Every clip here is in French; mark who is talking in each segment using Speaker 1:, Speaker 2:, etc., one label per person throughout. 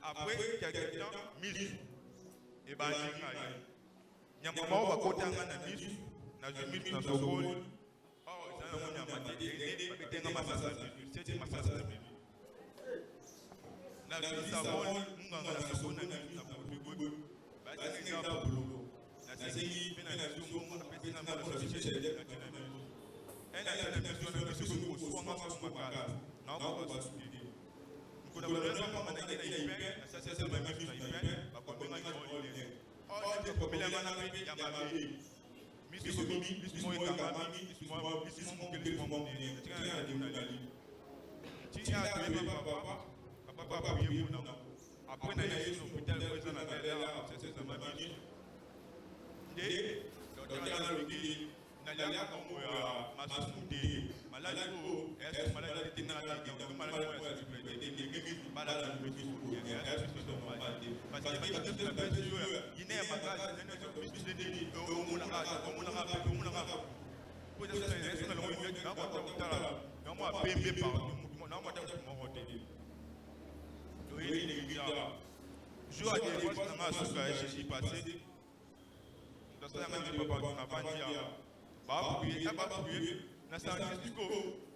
Speaker 1: Après quelques temps, Miss et Banjinga. Nyamama wa kota ngana Miss na Miss na Sokol. Oh, ça on a maté et tenga masasa c'est masasa. Na Sokol nganga na Sokol na Miss na Sokol. Basi ngenda bulu. Na sei pena na Sokol na pena na société. Elle a été mise de Sokol soit ma cara. Não va subir. Nous avons besoin de faire ça c'est la même chose à pour bien aller. Oh, des problèmes à la vie, il y a ma vie. Miss Somi, Miss Moi Kamami, Miss Moi, Miss Mon que les moments de tiens à dire tiens à dire papa prier pour nous. Après na yesu hôpital pour ça na là c'est ça ma vie. Et docteur na loki na ya comme masumude malade ko est malade de na la qui malade ko est de malade de parce que il n'est pas grave c'est de on la pour ça c'est le moyen de na moi PMB par na moi jour à des fois na suka je passé dans ça même papa na bandia ba prier na sa disco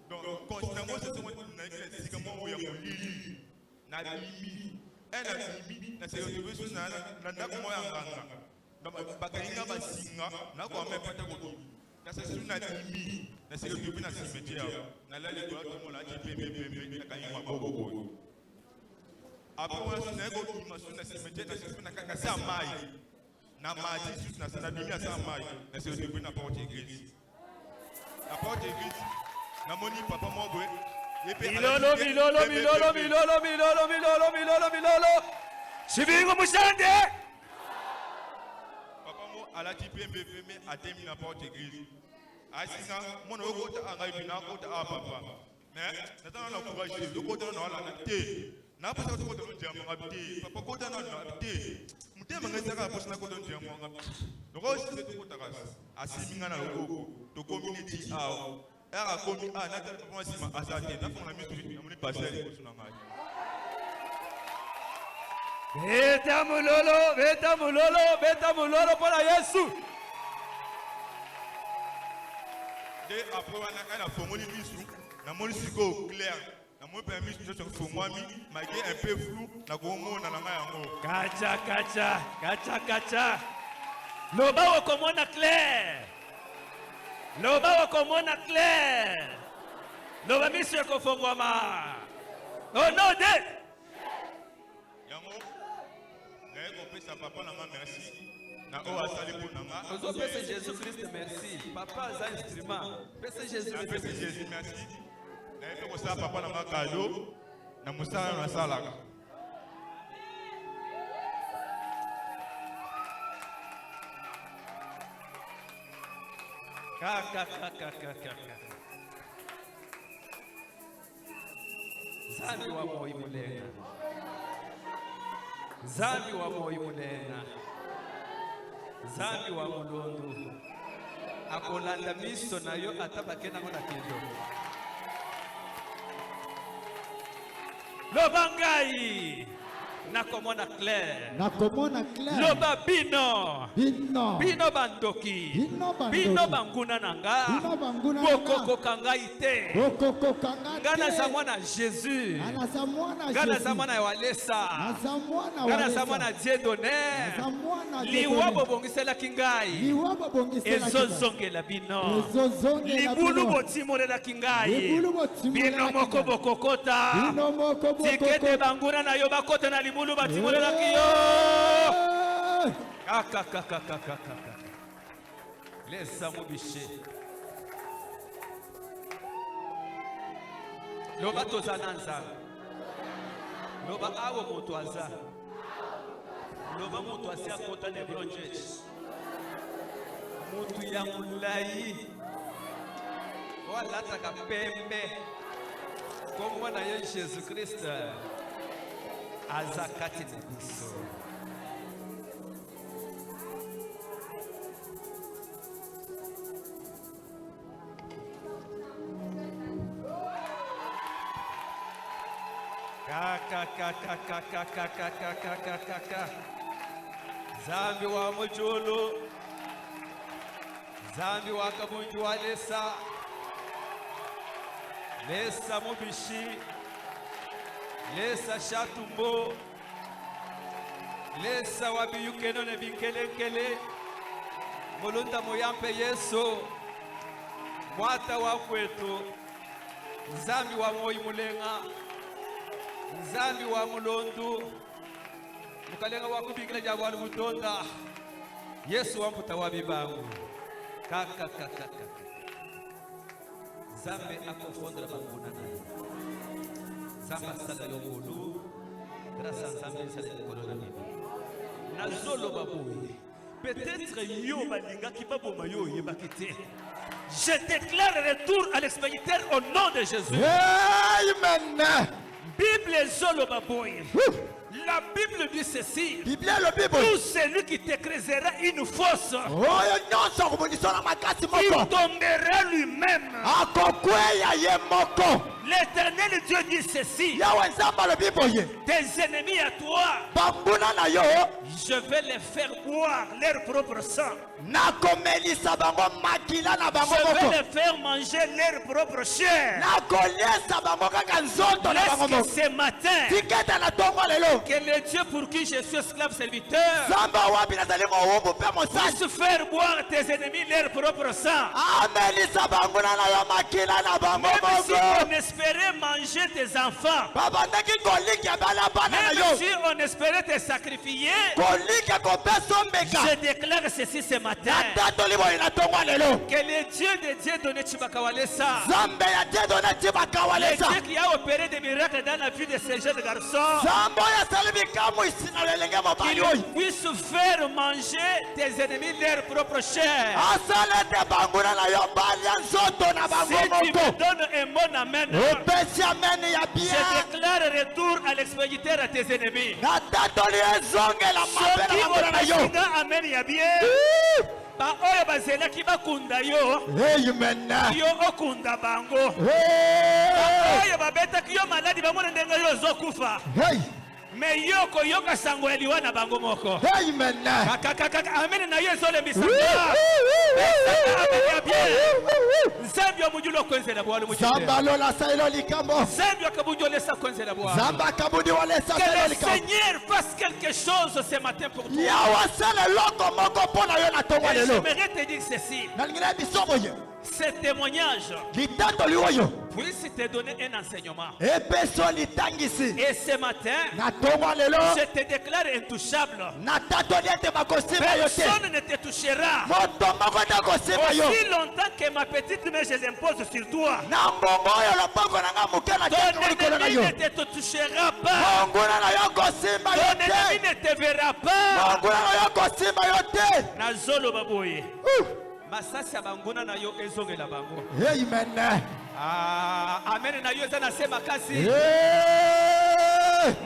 Speaker 1: donc constamment c'est na c'est comme on ya molili na limi na c'est retrouver sur na ko ya nganga donc bakainga basinga na ko même pata ko na c'est sur na limi na c'est retrouver na cimetière na la le doit comme la pembe na kainga maboko après on na ko ki masu na cimetière na c'est na kaka sa mai na maji juste na sana bimia sa mai na c'est retrouver na porte église la porte église na moni papa mo boy milolo Sibingo Musande papa mo ala ti pembe atemi na porte église asina mono okota angai bina okota papa mais natana na courage okota na ala te na pasa okota no jamo ngabite papa okota na ngabite mutema ngezaka posa na okota jamo ngabite donc c'est tout okota ras asiminga na okoko to community aw era komi na ta papa sima asate na fona mi tu na moni passer ko suna ngai Beta mulolo para Yesu. De après on a formulé misu, na moni siko clair. Na moni permis de se formami, malgré un peu flou, na gomo na nga yango. Kacha. Loba okomona clair. Loba misu ko fongwama. Oh non de. Yango sa papa na merci na o asali pour nanga ozo pese Jésus Christ merci papa za instrument pese Jésus merci na ko sa papa na cadeau na musala na salaka ka Zambi wa moyo mulena Zambi wa moyo munena Zambi wa mulundu akolanda miso nayo atabakena ngona kendo Lobangai nakomona clair Loba bino bandoki bino banguna nanga bokoko kangai te ngana zamwana Jésus ngana zamwana walesa ngana zamwana Dieudonné liwa bobongisela kingai ezozongela bino libulu botimolela kingai bino moko bokokota tikete banguna na yo bakota na libulu batimolela kiyo lesa mubishe loba tozana nzala loba awo moto aza loba moto asia kota ne bronjet mutu ya mulai wala taka pembe komwa na ye Jésus Christ azakati na biso
Speaker 2: Zambi wa mujulu, Zambi wa kabunju wa lesa, lesa mubishi, lesa shatumbo, lesa wabiyukeno ne binkelenkele, mulunda muyampe Yesu, mwata wa kwetu, Zambi wa moyi mulenga, Zambi wa mulondu, mukalenga wakubikila jagwali butonda, Yesu wamputa wabibangu. Kaka. Zambe akofondra banguna naye. Zamba sala yobulu. Grâce à Zambe sala yobulu na zolo baboye. Peut-être yo balinga ki baboma yo yebakite. Je déclare retour à l'expéditeur au nom de Jésus.
Speaker 3: Amen.
Speaker 2: Bible zolo baboye. La Bible dit ceci.
Speaker 3: Tout
Speaker 2: celui qui te creusera une fosse,
Speaker 3: il
Speaker 2: tombera lui-même. L'Éternel Dieu dit ceci. Tes ennemis à toi, je vais les faire boire leur propre sang. Je vais les faire manger leur propre chair. Laisse que ce matin, que le Dieu pour qui je suis esclave serviteur puisse faire boire tes ennemis leur propre sang. Même si on espérait manger tes enfants, même si on espérait te sacrifier, je déclare ceci ce matin. Que le Dieu de Dieu donné Chibakawalesa, le Dieu qui a opéré des miracles dans la vie de ces jeunes garçons, qu'il puisse faire manger tes ennemis leur propre chair. Si tu me donnes un bon amen, je déclare retour à l'expéditeur à tes ennemis. Ceux qui vont amen ya bien. Ba oyo bazela ki bakunda yo. Yo okunda bango. Ba oyo babeta ki yo maladi bamona ndenga yo zokufa. Mais yoko yoka sango eliwa na bango moko.
Speaker 3: Amen.
Speaker 2: Amen na yo zole misanga. Zambia mujulo kwenzela bwalo mujulo.
Speaker 3: Zambalola sailo likambo.
Speaker 2: Zambia kabunjo lesa kwenzela bwalo.
Speaker 3: Zamba kabudi wale sailo likambo.
Speaker 2: Que le Seigneur fasse quelque chose ce matin pour toi.
Speaker 3: Ya wasala loko moko pona yo na tonga lelo.
Speaker 2: J'aimerais te dire ceci.
Speaker 3: Na ngina bisomo ye.
Speaker 2: Ce témoignage puisse te donner un enseignement. Et ce matin, je te déclare intouchable. Personne ne te touchera. Aussi longtemps que ma petite main je l'impose sur toi, ton ennemi ne te touchera pas. Ton ennemi ne te verra pas. Nazolo baboye. Masasi abanguna na yo ezongela bango.
Speaker 3: Amen.
Speaker 2: Amen na yo zana sema kasi.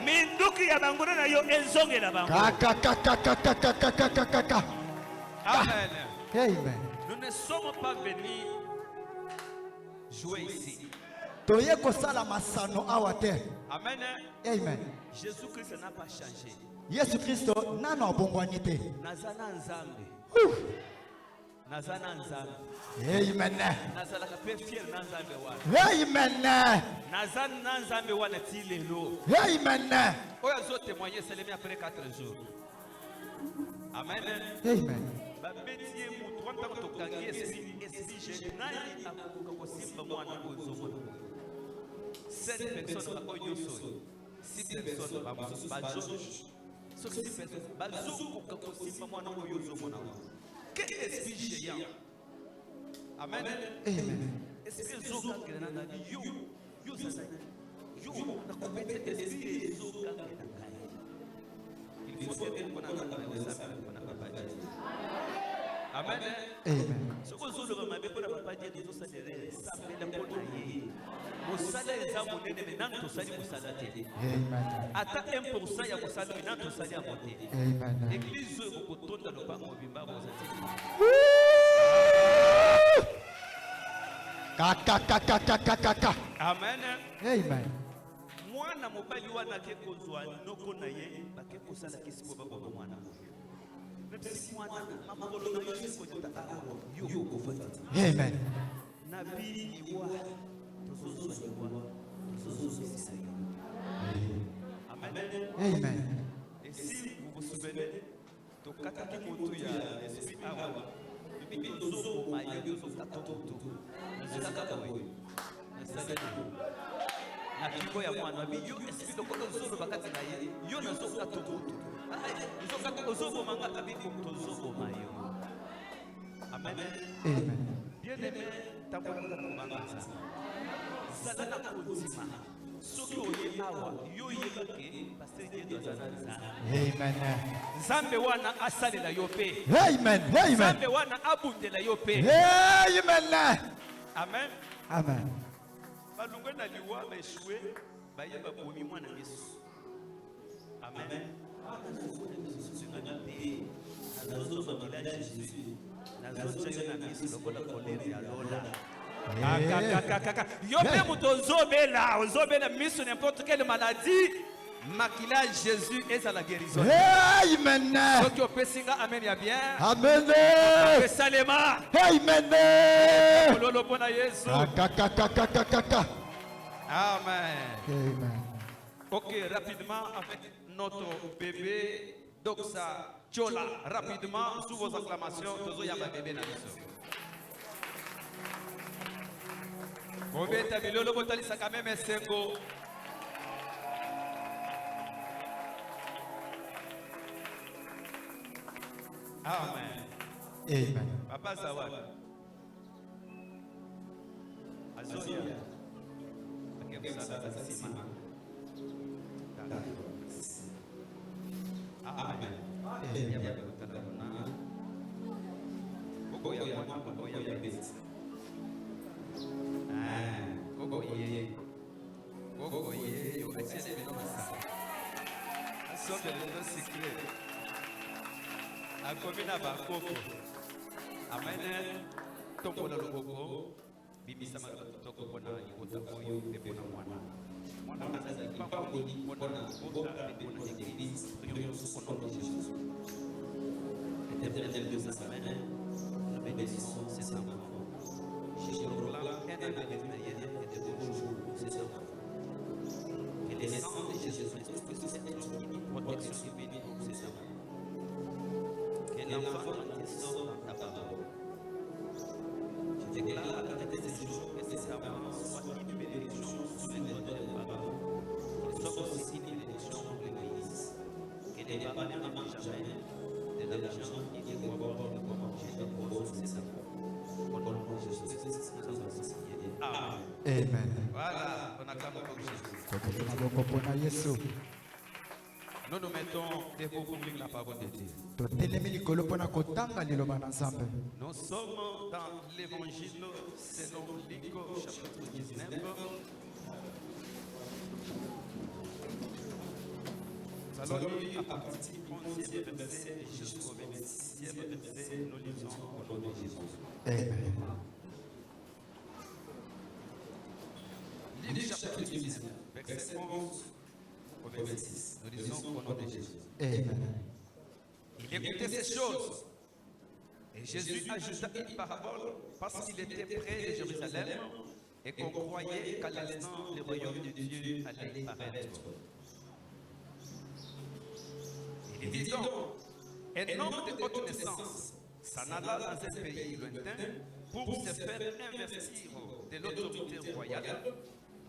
Speaker 2: Minduki ya banguna na yo ezongela bango. Amen.
Speaker 3: Amen.
Speaker 2: Nous ne sommes pas venus jouer ici.
Speaker 3: Toye kosala masano awate.
Speaker 2: Amen.
Speaker 3: Amen.
Speaker 2: Jésus-Christ n'a pas changé.
Speaker 3: Yesu Kristo nano abongwani te.
Speaker 2: Nazana nzambe. Nazana nzambe.
Speaker 3: Amen.
Speaker 2: Nazala kape fier na nzambe wana.
Speaker 3: Amen.
Speaker 2: Nazana nzambe wana ti lelo.
Speaker 3: Amen.
Speaker 2: Oya zo témoigner c'est après 4 jours. Amen.
Speaker 3: Amen.
Speaker 2: Ba betie mu 3 ans to kangi esprit général akoka kosimba mwana ozo. 7 personnes ba oyoso. 6 personnes ba George. 6 personnes ba zuku kosimba mwana oyozo mona. Quel esprit géant. Amen.
Speaker 3: Amen.
Speaker 2: Esprit zoka ngena na yo. Yo sasa. Yo na kopete esprit zoka ngena. Il faut que qu'on a papa. Amen.
Speaker 3: Amen.
Speaker 2: Ce que zo le mabe pour papa Dieu zo salere sapela pour ye. Mosala ezamu nene menanto to sali mosala te.
Speaker 3: Amen.
Speaker 2: Ata 1% ya mosala menanto sali ya mote.
Speaker 3: Amen.
Speaker 2: Église zo kotonda lo bango bimba bozati. Amen.
Speaker 3: Amen.
Speaker 2: Mwana mwana mobali wana ke kozwa noko na ye bake kosala kisipo baboma mwana même si mwana makolo na yo sikota awa yo kofati
Speaker 3: Amen.
Speaker 2: na bili liwa tozozwa liwa tozozwa yo. Amen.
Speaker 3: Amen.
Speaker 2: Et si vous vous souvenez, tokataki moto ya esprit awa bibi tozo mayo tozo katoto nazaka boye nazaka na kiko ya mwana bibi yo esprit lokolo zozo bakati na ye yo nazoka toto nazoka tozo manga kabiko tozo mayo. Amen.
Speaker 3: Amen.
Speaker 2: Bien aimé takwanda kubanga sana na kodima soki oye awa yo yebake pasteur Dieu dozana
Speaker 3: Amen.
Speaker 2: Nzambe wana asalela yo pe.
Speaker 3: Amen. Amen.
Speaker 2: Nzambe wana abundela yo pe.
Speaker 3: Amen.
Speaker 2: Amen.
Speaker 3: Amen.
Speaker 2: Balungwe na liwa baeshwe bayeba bomi mwana Yesu. Amen. Yo pe moto ozobela miso n'importe quelle maladie maquillage Jésus est à la guérison.
Speaker 3: Amen.
Speaker 2: Soki opesinga amen ya bien.
Speaker 3: Amen.
Speaker 2: Salema.
Speaker 3: Amen.
Speaker 2: Lolo pona Yesu. Amen.
Speaker 3: Amen.
Speaker 2: Ok, rapidement avec notre bébé Doxa Chola. Rapidement, sous vos acclamations, Tozo Yaba bébé Namiso. Bobeta Bilolo Botali Sakame Mesengo. Amen.
Speaker 3: Amen.
Speaker 2: Papa Zawad. Azoya. Amen. Amen. Tombola loboko. Bibisa matoko pona yota oyo pepona mwana. Mwana azazi papa boni pona bota pepona église. Prions au nom de Jésus. Éternel Dieu Amen. Nous bénissons ces enfants. Jésus proclame un avenir meilleur et de beaux jours pour ces enfants. Que les sangs de Jésus-Christ puissent être une protection divine pour ces enfants. Que l'enfant sort dans ta parole. Je déclare à la tête de ces jours que ces enfants soient une bénédiction sous les doigts des parents. Qu'ils soient aussi une bénédiction pour l'Église. Que les parents ne mangent jamais de l'argent qui dit qu'on va voir comment Jésus propose ces enfants. Au nom de Jésus-Christ, nous avons signé. Amen.
Speaker 3: Amen.
Speaker 2: Voilà, on acclame pour Jésus. Nous nous mettons devant pour lire la parole de Dieu. Nous sommes dans l'évangile selon Luc chapitre 19. Nous allons lire à partir du 11e verset jusqu'au 26e verset. Nous lisons au nom de Jésus.
Speaker 3: Amen.
Speaker 2: Luc chapitre 19, verset 11 au 26. Nous lisons au nom de Jésus.
Speaker 3: Amen.
Speaker 2: Il écoutait ces choses. Et Jésus ajouta une parabole parce qu'il était près de Jérusalem et qu'on croyait qu'à l'instant le royaume de Dieu allait paraître. Il dit donc, un homme de haute naissance s'en alla dans un pays lointain pour se faire investir de l'autorité royale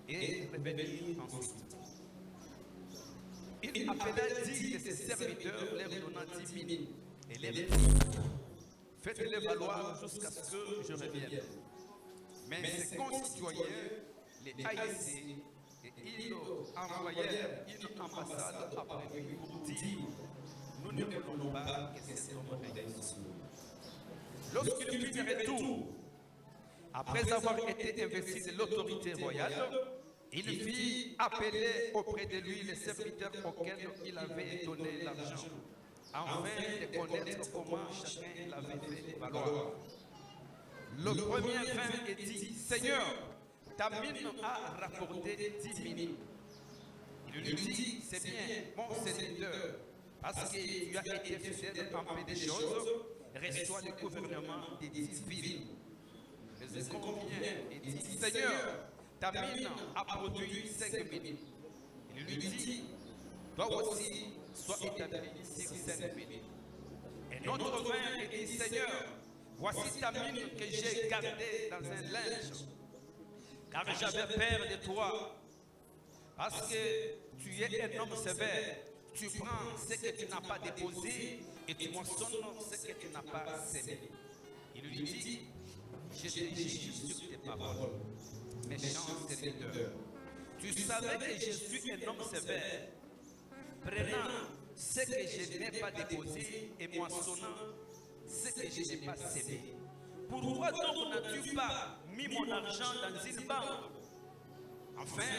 Speaker 2: et revenir ensuite. Il appela 10 de ses serviteurs, leur donnant 10 000 et leur dit, faites-les valoir jusqu'à ce que je revienne. Mais ses concitoyens les haïssaient et ils envoyèrent une ambassade après lui pour dire, nous ne voulons pas que cet homme règne sur nous. Lorsqu'il fit le retour, après avoir été investi de l'autorité royale, il fit appeler auprès de lui les serviteurs auxquels il avait donné l'argent, afin de connaître comment chacun l'avait fait valoir. Le premier vint et dit, Seigneur, ta mine a rapporté 10 000. Il Il lui dit, c'est bien, mon serviteur, parce que tu as été fidèle en peu de choses, reçois le gouvernement des 10 villes. Mais il convient et dit, Seigneur, ta mine a produit 5 000. Il lui dit, toi aussi, sois établi sur 5 000. Et notre vint et dit, Seigneur, voici ta mine que j'ai gardée dans un linge, car j'avais peur de toi, parce que tu es un homme sévère. Tu prends ce que tu n'as pas déposé et tu moissonnes ce que tu n'as pas sémé. Il lui dit, je te juge sur tes paroles, méchant serviteur. Tu savais que je suis un homme sévère, prenant ce que je n'ai pas déposé et moissonnant ce que je n'ai pas sémé. Pourquoi donc n'as-tu pas mis mon argent dans une banque? Enfin,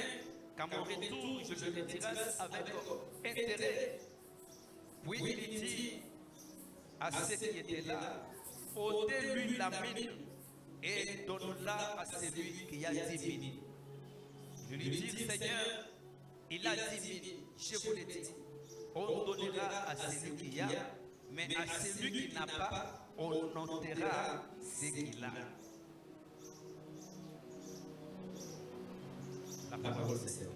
Speaker 2: qu'à mon retour, je le retirerai avec intérêt. Puis il dit à ceux qui étaient là, ôtez-lui la mine et donne-la à celui qui a 10 000. Je lui dis, Seigneur, il a 10 000, je vous le dis. On donnera à celui qui a, mais à celui qui n'a pas, on notera ce qu'il a. La parole du Seigneur.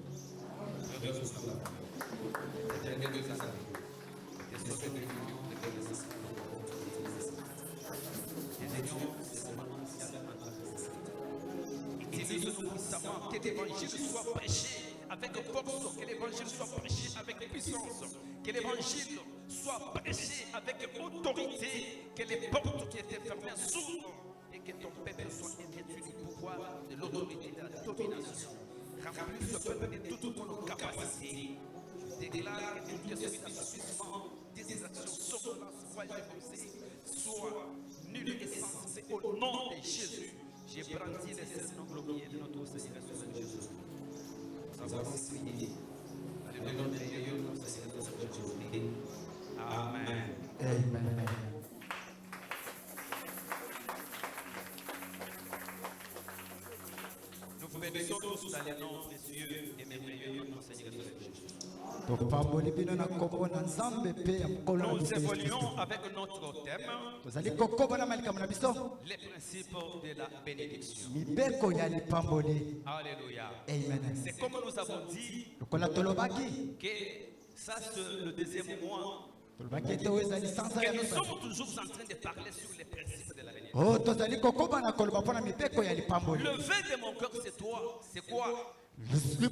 Speaker 2: Utilise-nous puissamment, que l'évangile soit prêché avec force, que l'évangile soit prêché avec puissance, que l'évangile soit prêché avec autorité, que les portes qui étaient fermées s'ouvrent et que ton peuple soit investi du pouvoir, de l'autorité, de la domination. Remplis ce peuple de toute ton capacité. Je déclare que tout esprit d'assouplissement, des actions surprenantes, soit dénoncé, soit nul et censé au nom de Jésus. J'ai brandi les sept noms glorieux de notre Seigneur Jésus. Nous avons prié. Dans le nom de Dieu, notre Seigneur Jésus. Amen.
Speaker 3: Amen.
Speaker 2: Nous bénissons tous dans les noms précieux et merveilleux de notre Seigneur Jésus. Nous évoluons avec notre thème, les principes de la bénédiction. Alléluia. C'est comme nous avons dit que ça c'est le deuxième mois. Que nous sommes toujours en train de parler sur les principes de la bénédiction. Le vœu de mon cœur, c'est toi. C'est quoi? Le vœu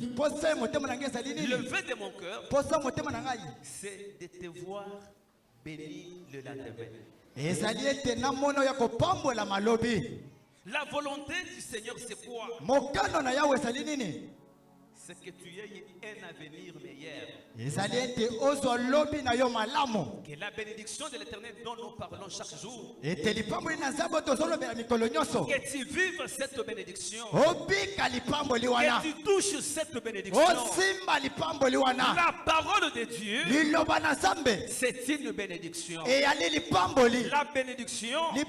Speaker 2: de mon cœur, c'est de te voir béni le lendemain. La volonté du Seigneur, c'est quoi? C'est que tu aies un avenir meilleur. Que la bénédiction de l'Éternel dont nous parlons chaque jour, que tu vives cette bénédiction, que tu touches cette bénédiction. La parole de Dieu, c'est une bénédiction. La bénédiction n'est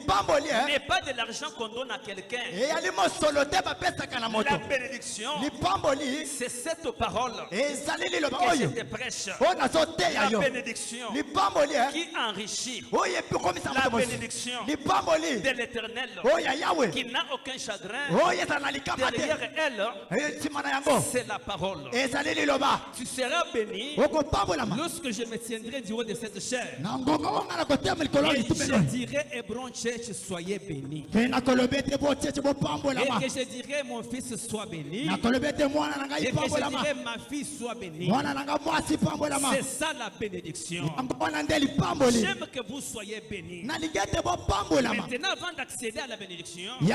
Speaker 2: pas de l'argent qu'on donne à quelqu'un. La bénédiction, c'est cette parole que je te prêche. La bénédiction qui enrichit. La bénédiction de l'Éternel qui n'a aucun chagrin. Derrière elle, c'est la parole. Tu seras béni lorsque je me tiendrai du haut de cette chair. Et je dirai, Hébron Church, soyez bénis. Et que je dirai, mon fils soit béni. Et que je dirai, ma fille soit bénie. C'est ça la bénédiction. J'aime que vous soyez bénis. Maintenant, avant d'accéder à la bénédiction, je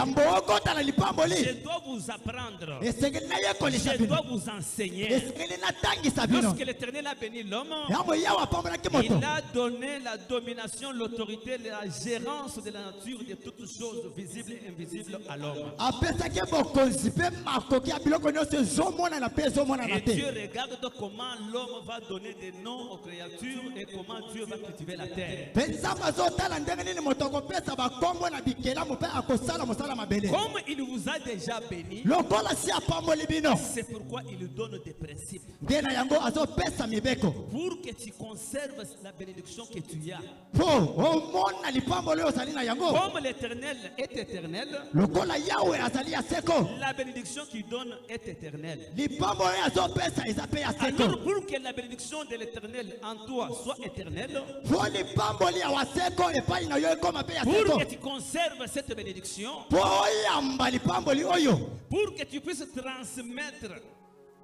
Speaker 2: dois vous apprendre. Je dois vous enseigner. Lorsque l'Éternel a béni l'homme, il a donné la domination, l'autorité, la gérance de la nature de toutes choses visibles et invisibles à l'homme. Et Dieu regarde comment l'homme va donner des noms aux créatures et comment Dieu va cultiver la terre. Comme il vous a déjà béni, c'est pourquoi il donne des principes pour que tu conserves la bénédiction que tu as. Comme l'Éternel est éternel, la bénédiction qu'il donne est éternelle. Alors pour que la bénédiction de l'Éternel en toi soit éternelle, pour que tu conserves cette bénédiction, pour que tu puisses transmettre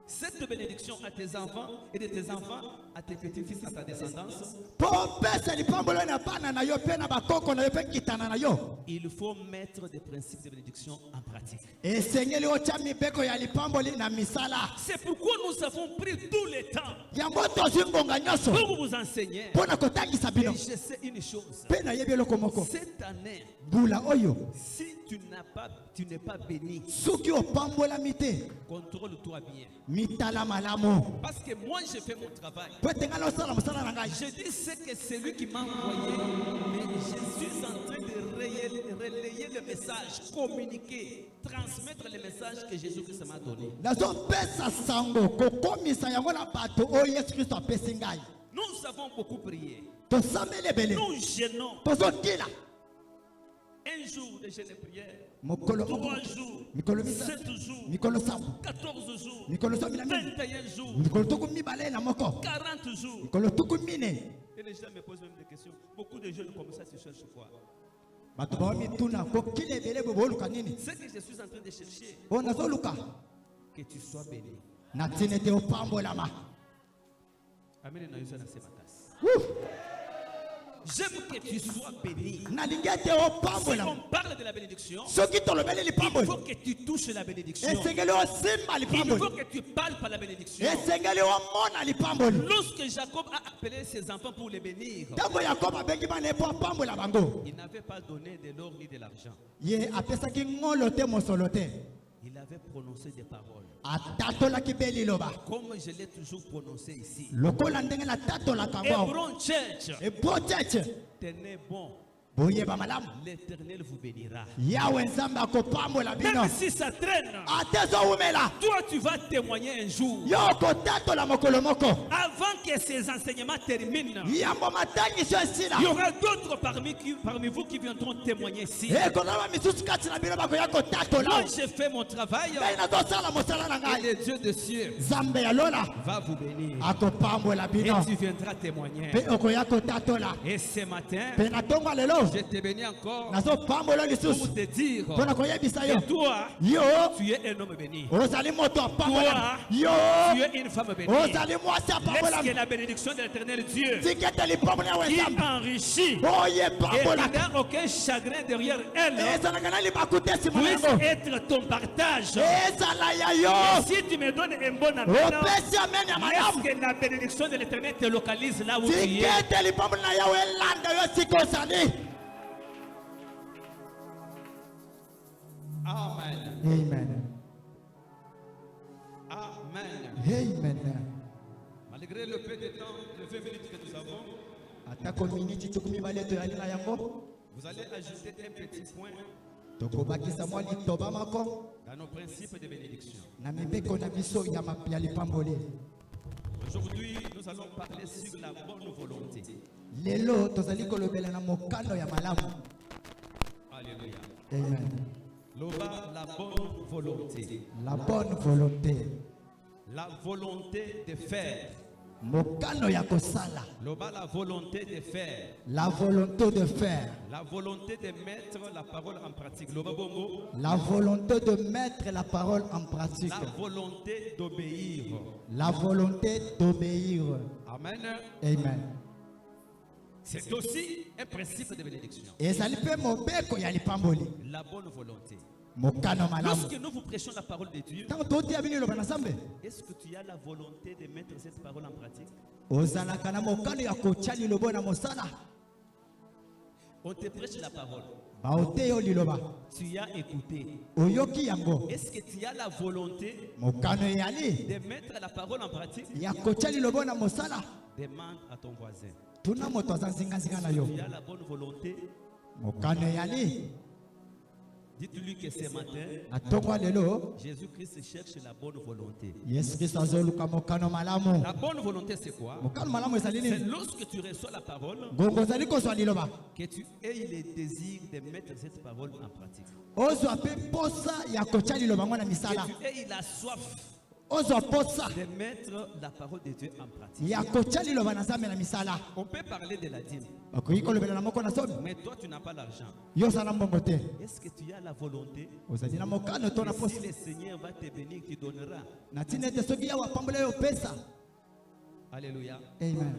Speaker 2: cette bénédiction à tes enfants et de tes enfants à tes petits-fils, à ta descendance, il faut mettre des principes de bénédiction en pratique. C'est pourquoi nous avons pris tout le temps pour vous enseigner. Et je sais une chose, cette année, si tu n'es pas béni, contrôle-toi bien. Parce que moi je fais mon travail. Je dis ce que c'est lui qui m'a envoyé, mais je suis en train de relayer le message, communiquer, transmettre le message que Jésus-Christ m'a donné. Nous avons beaucoup prié. Nous gênons. Un jour de jeûne et prière, 3 jours, 7 jours, 14 jours, 21 jours, 40 jours. Et les gens me posent même des questions. Beaucoup de jeunes comme ça se cherchent quoi? Ce que je suis en train de chercher, que tu sois béni. Amen. J'aime que tu sois béni. Si on parle de la bénédiction, il faut que tu touches la bénédiction. Il faut que tu parles par la bénédiction. Lorsque Jacob a appelé ses enfants pour les bénir, il n'avait pas donné de l'or ni de l'argent. Il avait prononcé des paroles. Comme je l'ai toujours prononcé ici. Hebron Church, tenez bon. L'Éternel vous bénira. Même si ça traîne, toi tu vas témoigner un jour. Avant que ces enseignements terminent, il y aura d'autres parmi vous qui viendront témoigner ici. Moi j'ai fait mon travail et le Dieu de cieux va vous bénir et tu viendras témoigner. Et ce matin, je te bénis encore pour te dire que toi, tu es un homme béni. Toi, tu es une femme bénie. Laisse que la bénédiction de l'Éternel Dieu qui enrichit et qui n'a aucun chagrin derrière elle puisse être ton partage. Et si tu me donnes un bon amen, laisse que la bénédiction de l'Éternel te localise là où tu es. Amen.
Speaker 3: Amen.
Speaker 2: Amen. Malgré le peu de temps, de 20 minutes que nous avons, vous allez ajouter un petit point dans nos principes de bénédiction. Aujourd'hui, nous allons parler sur la bonne volonté. Alléluia.
Speaker 3: Amen.
Speaker 2: La bonne volonté.
Speaker 3: La bonne volonté.
Speaker 2: La volonté de faire. La volonté de faire.
Speaker 3: La volonté de faire.
Speaker 2: La volonté de mettre la parole en pratique.
Speaker 3: La volonté de mettre la parole en pratique.
Speaker 2: La volonté d'obéir.
Speaker 3: La volonté d'obéir.
Speaker 2: Amen.
Speaker 3: Amen.
Speaker 2: C'est aussi un principe de bénédiction. La bonne volonté. Lorsque nous vous prêchons la parole de Dieu, est-ce que tu as la volonté de mettre cette parole en pratique? On te prêche la parole.
Speaker 3: baoteyo liloba
Speaker 2: Tu as écouté.
Speaker 3: oyoki yango
Speaker 2: Est-ce que tu as la volonté
Speaker 3: mokano eyali
Speaker 2: de mettre la parole en pratique?
Speaker 3: ya kotia liloba na mosala
Speaker 2: Demande à ton voisin.
Speaker 3: tuna moto aza nzinganzinga na yo
Speaker 2: Tu as la bonne volonté.
Speaker 3: mokano eyali
Speaker 2: Dites-lui que ce matin,
Speaker 3: na ntongo ya lelo
Speaker 2: Jésus-Christ cherche la bonne volonté.
Speaker 3: yesu kristo azoluka mokano malamu
Speaker 2: La bonne volonté, c'est quoi?
Speaker 3: mokano malamu ezali
Speaker 2: C'est
Speaker 3: nini
Speaker 2: lorsque tu reçois la parole,
Speaker 3: ngongo ozali kozwa liloba
Speaker 2: que tu aies le désir de mettre cette parole en pratique.
Speaker 3: ozwa mpe posa ya kotia liloba ngo na misala
Speaker 2: Que tu aies la soif
Speaker 3: ozwa posa
Speaker 2: de mettre la parole de Dieu en pratique.
Speaker 3: ya kotia liloba na nzambe na misala
Speaker 2: On peut parler de la dîme,
Speaker 3: okoki kolobela na moko na somi
Speaker 2: mais toi, tu n'as pas l'argent.
Speaker 3: yo oza na mbongo te
Speaker 2: Est-ce que tu as la volonté?
Speaker 3: ozali na mokano to na
Speaker 2: Si
Speaker 3: posa
Speaker 2: le Seigneur va te bénir, tu donneras.
Speaker 3: na ntina ete soki yawe apambola yo opesa
Speaker 2: Alléluia.
Speaker 3: amen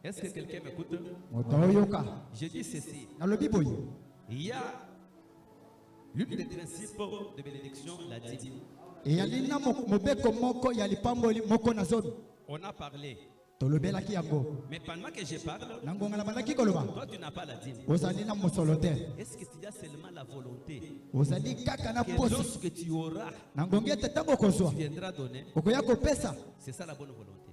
Speaker 2: Est-ce que quelqu'un m'écoute?
Speaker 3: moto oyoka
Speaker 2: Je dis ceci.
Speaker 3: nalobi boye
Speaker 2: Il y a l'une des principes de bénédiction, la dîme.
Speaker 3: eyali na mobeko moko ya lipamboli moko na zomi
Speaker 2: On a parlé.
Speaker 3: tolobelaki yango
Speaker 2: Mais pendant que je parle,
Speaker 3: na ngonga na bandaki koloba
Speaker 2: toi, tu n'as pas la dîme.
Speaker 3: ozali na mosolo te
Speaker 2: Est-ce que tu as seulement la volonté
Speaker 3: ozali kaka na
Speaker 2: que
Speaker 3: posa
Speaker 2: lorsque tu auras,
Speaker 3: na ngongi ete ntango okozwa
Speaker 2: tu viendras donner?
Speaker 3: okoya kopesa
Speaker 2: C'est ça la bonne volonté.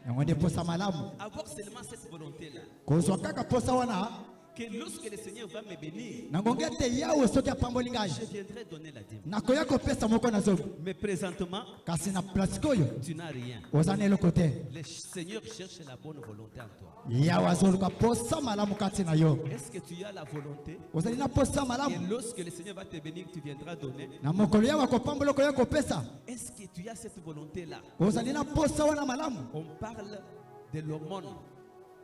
Speaker 3: yango nde posa malamu
Speaker 2: Avoir seulement cette volonté-là,
Speaker 3: kozwa kaka posa wana
Speaker 2: que lorsque le Seigneur va me bénir,
Speaker 3: na ngongi ete yawe soki apamboli ngai
Speaker 2: je viendrai donner la dîme.
Speaker 3: nakoya kopesa moko na zomi
Speaker 2: Mais présentement,
Speaker 3: kasi na plastique oyo
Speaker 2: tu n'as rien.
Speaker 3: oza na eloko te
Speaker 2: Le Seigneur cherche la bonne volonté en toi.
Speaker 3: yawe azoluka posa malamu kati na yo
Speaker 2: Est-ce que tu as la volonté?
Speaker 3: ozali na posa
Speaker 2: Et
Speaker 3: malamu
Speaker 2: lorsque le Seigneur va te bénir, tu viendras donner.
Speaker 3: na mokolo yawe akopambola okoya kopesa
Speaker 2: Est-ce que tu as cette volonté-là?
Speaker 3: ozali na posa wana malamu
Speaker 2: On parle de l'aumône.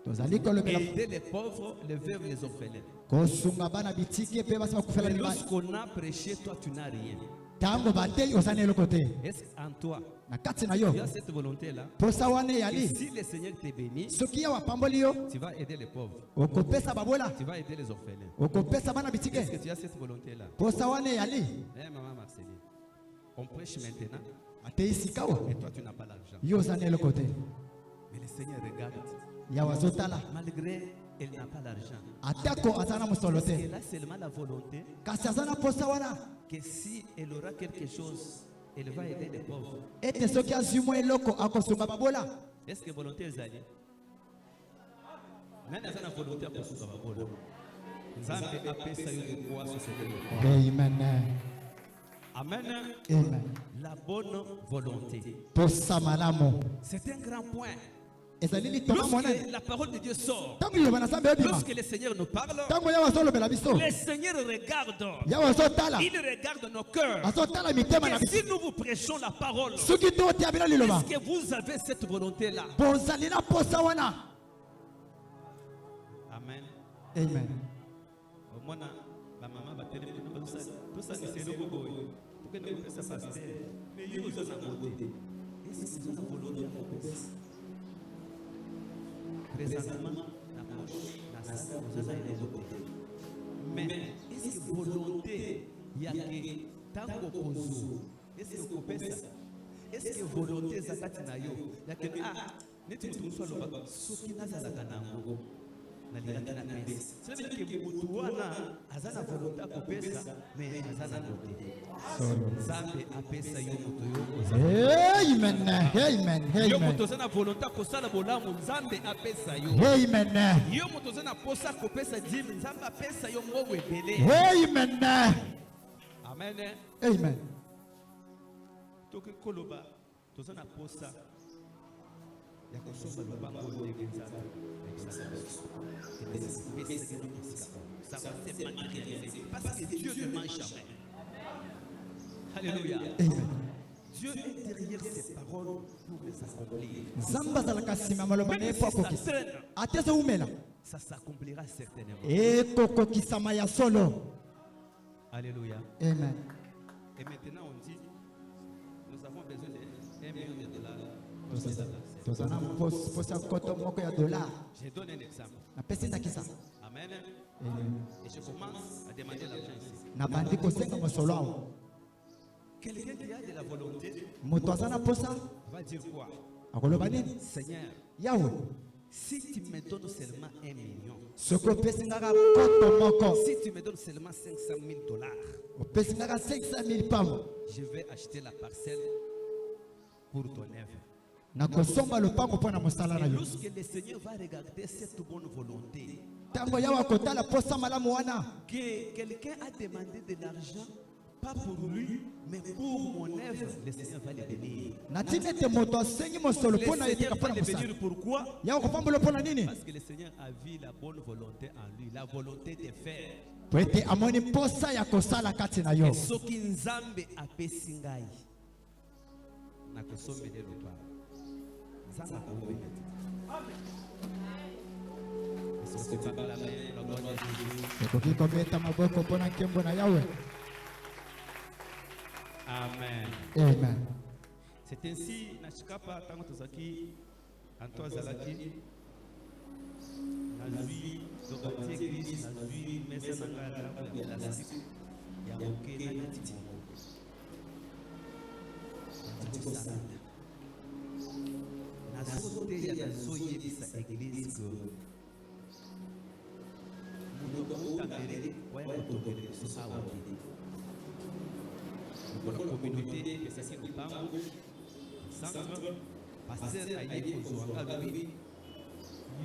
Speaker 3: tozali kolobela
Speaker 2: Aider les pauvres, les veuves, les orphelins.
Speaker 3: kosunga bana bitiki mpe basi bakufela
Speaker 2: Mais
Speaker 3: libasi
Speaker 2: lorsqu'on a prêché, toi, tu n'as rien.
Speaker 3: ntango batei oza na eloko te
Speaker 2: Est-ce en toi,
Speaker 3: na kati na yo
Speaker 2: tu as cette volonté-là?
Speaker 3: posa wana
Speaker 2: Et
Speaker 3: eyali
Speaker 2: si le Seigneur te bénit,
Speaker 3: soki yawe apamboli yo
Speaker 2: tu vas aider les pauvres,
Speaker 3: okopesa babola
Speaker 2: tu vas aider les orphelins.
Speaker 3: okopesa bana
Speaker 2: Est-ce que
Speaker 3: bitike
Speaker 2: tu as cette volonté-là?
Speaker 3: posa wana eyali
Speaker 2: Eh, maman Marceline, on prêche maintenant
Speaker 3: atei sikawa
Speaker 2: et toi, tu n'as pas l'argent.
Speaker 3: yo oza na eloko te
Speaker 2: Mais le Seigneur regarde,
Speaker 3: yawe azotala
Speaker 2: malgré elle n'a pas l'argent.
Speaker 3: atako aza na mosolo te
Speaker 2: Elle a seulement la volonté
Speaker 3: kasi aza na posa wana
Speaker 2: que si elle aura quelque chose, elle va aider les pauvres.
Speaker 3: ete soki azwi mwa eloko akosunga babola
Speaker 2: Est-ce que volonté ezali? Nani aza na volonté ya kosuka babola? Nzambe apesa yo de droit sur ce territoire.
Speaker 3: amen
Speaker 2: Amen.
Speaker 3: amen
Speaker 2: La bonne volonté.
Speaker 3: posa malamu
Speaker 2: C'est un grand point.
Speaker 3: ezali litonga monene
Speaker 2: Lorsque la parole de Dieu sort,
Speaker 3: ntango liloba na nzambe ebima
Speaker 2: lorsque le Seigneur nous parle,
Speaker 3: ntango yawe azolobela biso
Speaker 2: le Seigneur regarde.
Speaker 3: yawe azotala
Speaker 2: Il regarde nos cœurs.
Speaker 3: azotala mitema na
Speaker 2: Et
Speaker 3: biso
Speaker 2: si nous vous prêchons la parole,
Speaker 3: soki totia bino liloba
Speaker 2: est-ce que vous avez cette volonté-là?
Speaker 3: bozali na posa wana
Speaker 2: Amen.
Speaker 3: amen
Speaker 2: Omona ba mama ba télé tout ça c'est le gogo. Pour que nous puissions passer. Mais il y a aussi la volonté. Est-ce que vous avez volonté de faire? Présentement, la poche, la salle, vous avez les autres. Mais est-ce que volonté, il y a que tant qu'on pose, est-ce que vous pouvez ça? Est-ce que volonté, ça t'a dit nayo? Il y a que n'est-ce que tout soit le bas, ce qui n'a pas la canango. Ça veut dire que Moutouana a la volonté à couper ça, mais a la volonté. Nzambe apesa yo moto yo.
Speaker 3: amen amen
Speaker 2: Yo
Speaker 3: amen
Speaker 2: moto zana volonté kosala bolamu Nzambe apesa yo.
Speaker 3: amen
Speaker 2: Yo moto zana posa kopesa dîme Nzambe apesa yo moko ebele.
Speaker 3: amen
Speaker 2: Amen.
Speaker 3: amen
Speaker 2: Toki koloba tozana posa ya kosomba lobango ndenge Nzambe. Ça va se matérialiser parce que Dieu ne ment jamais. Alléluia.
Speaker 3: amen
Speaker 2: Dieu est derrière ses paroles pour les accomplir.
Speaker 3: nzambe azalaka nsima maloba na ye mpo
Speaker 2: Même si ça
Speaker 3: akokisa
Speaker 2: traîne,
Speaker 3: ate ezoumela
Speaker 2: ça s'accomplira certainement.
Speaker 3: ekokokisama ya solo
Speaker 2: Alléluia.
Speaker 3: amen
Speaker 2: Et maintenant on dit, nous avons besoin de 1 million de dollars.
Speaker 3: toza na posa koto moko ya dolar
Speaker 2: Je donne un exemple.
Speaker 3: napesi ndakisa
Speaker 2: Amen. Et je commence à demander l'argent ici.
Speaker 3: nabandi kosenga mosolo awa
Speaker 2: Quelqu'un qui a de la volonté
Speaker 3: moto aza na posa
Speaker 2: va dire quoi?
Speaker 3: akoloba nini
Speaker 2: Seigneur,
Speaker 3: yawe
Speaker 2: Si tu me donnes seulement 1 million,
Speaker 3: soki opesingaka koto moko
Speaker 2: si tu me donnes seulement 500 000 $,
Speaker 3: opesingaka 500 000 pambo
Speaker 2: je vais acheter la parcelle pour ton œuvre.
Speaker 3: nakosomba lopango mpo na mosala na
Speaker 2: Et
Speaker 3: yo
Speaker 2: lorsque le Seigneur va regarder cette bonne volonté,
Speaker 3: ntango yawe akotala posa malamu wana
Speaker 2: que quelqu'un a demandé de l'argent, pas pour lui, mais pour mon œuvre, le Seigneur va le bénir.
Speaker 3: natindi ete moto asengi mosolo
Speaker 2: Le
Speaker 3: mpo na
Speaker 2: Seigneur
Speaker 3: etika mpo
Speaker 2: va
Speaker 3: na
Speaker 2: le
Speaker 3: mosala
Speaker 2: bénir pourquoi?
Speaker 3: yawe akopambola mpo na nini
Speaker 2: Parce que le Seigneur a vu la bonne volonté en lui, la volonté de faire.
Speaker 3: po ete amoni posa ya kosala kati na yo
Speaker 2: Et ce qui nzambe apesi ngai, nakosombele lopa. Nzambe akobela. Est-ce que tu peux la main, la gloire de Jésus?
Speaker 3: okoki kobeta maboko mpo na nkembo na yawe
Speaker 2: Amen.
Speaker 3: amen
Speaker 2: C'est ainsi, Nashikapa, Tango Tozaki, Antoine Zalaki, Nazui, Dogati Église, Nazui, Mesa Nangara, Plastique, Yamoke, Nagati, Nazote ya Nazoye Bisa Église, Mounoko Tambere, Waya Togere, Sosawa, pour la communauté que c'est le Bango, centre, pasteur Aïe Kozouanga, lui,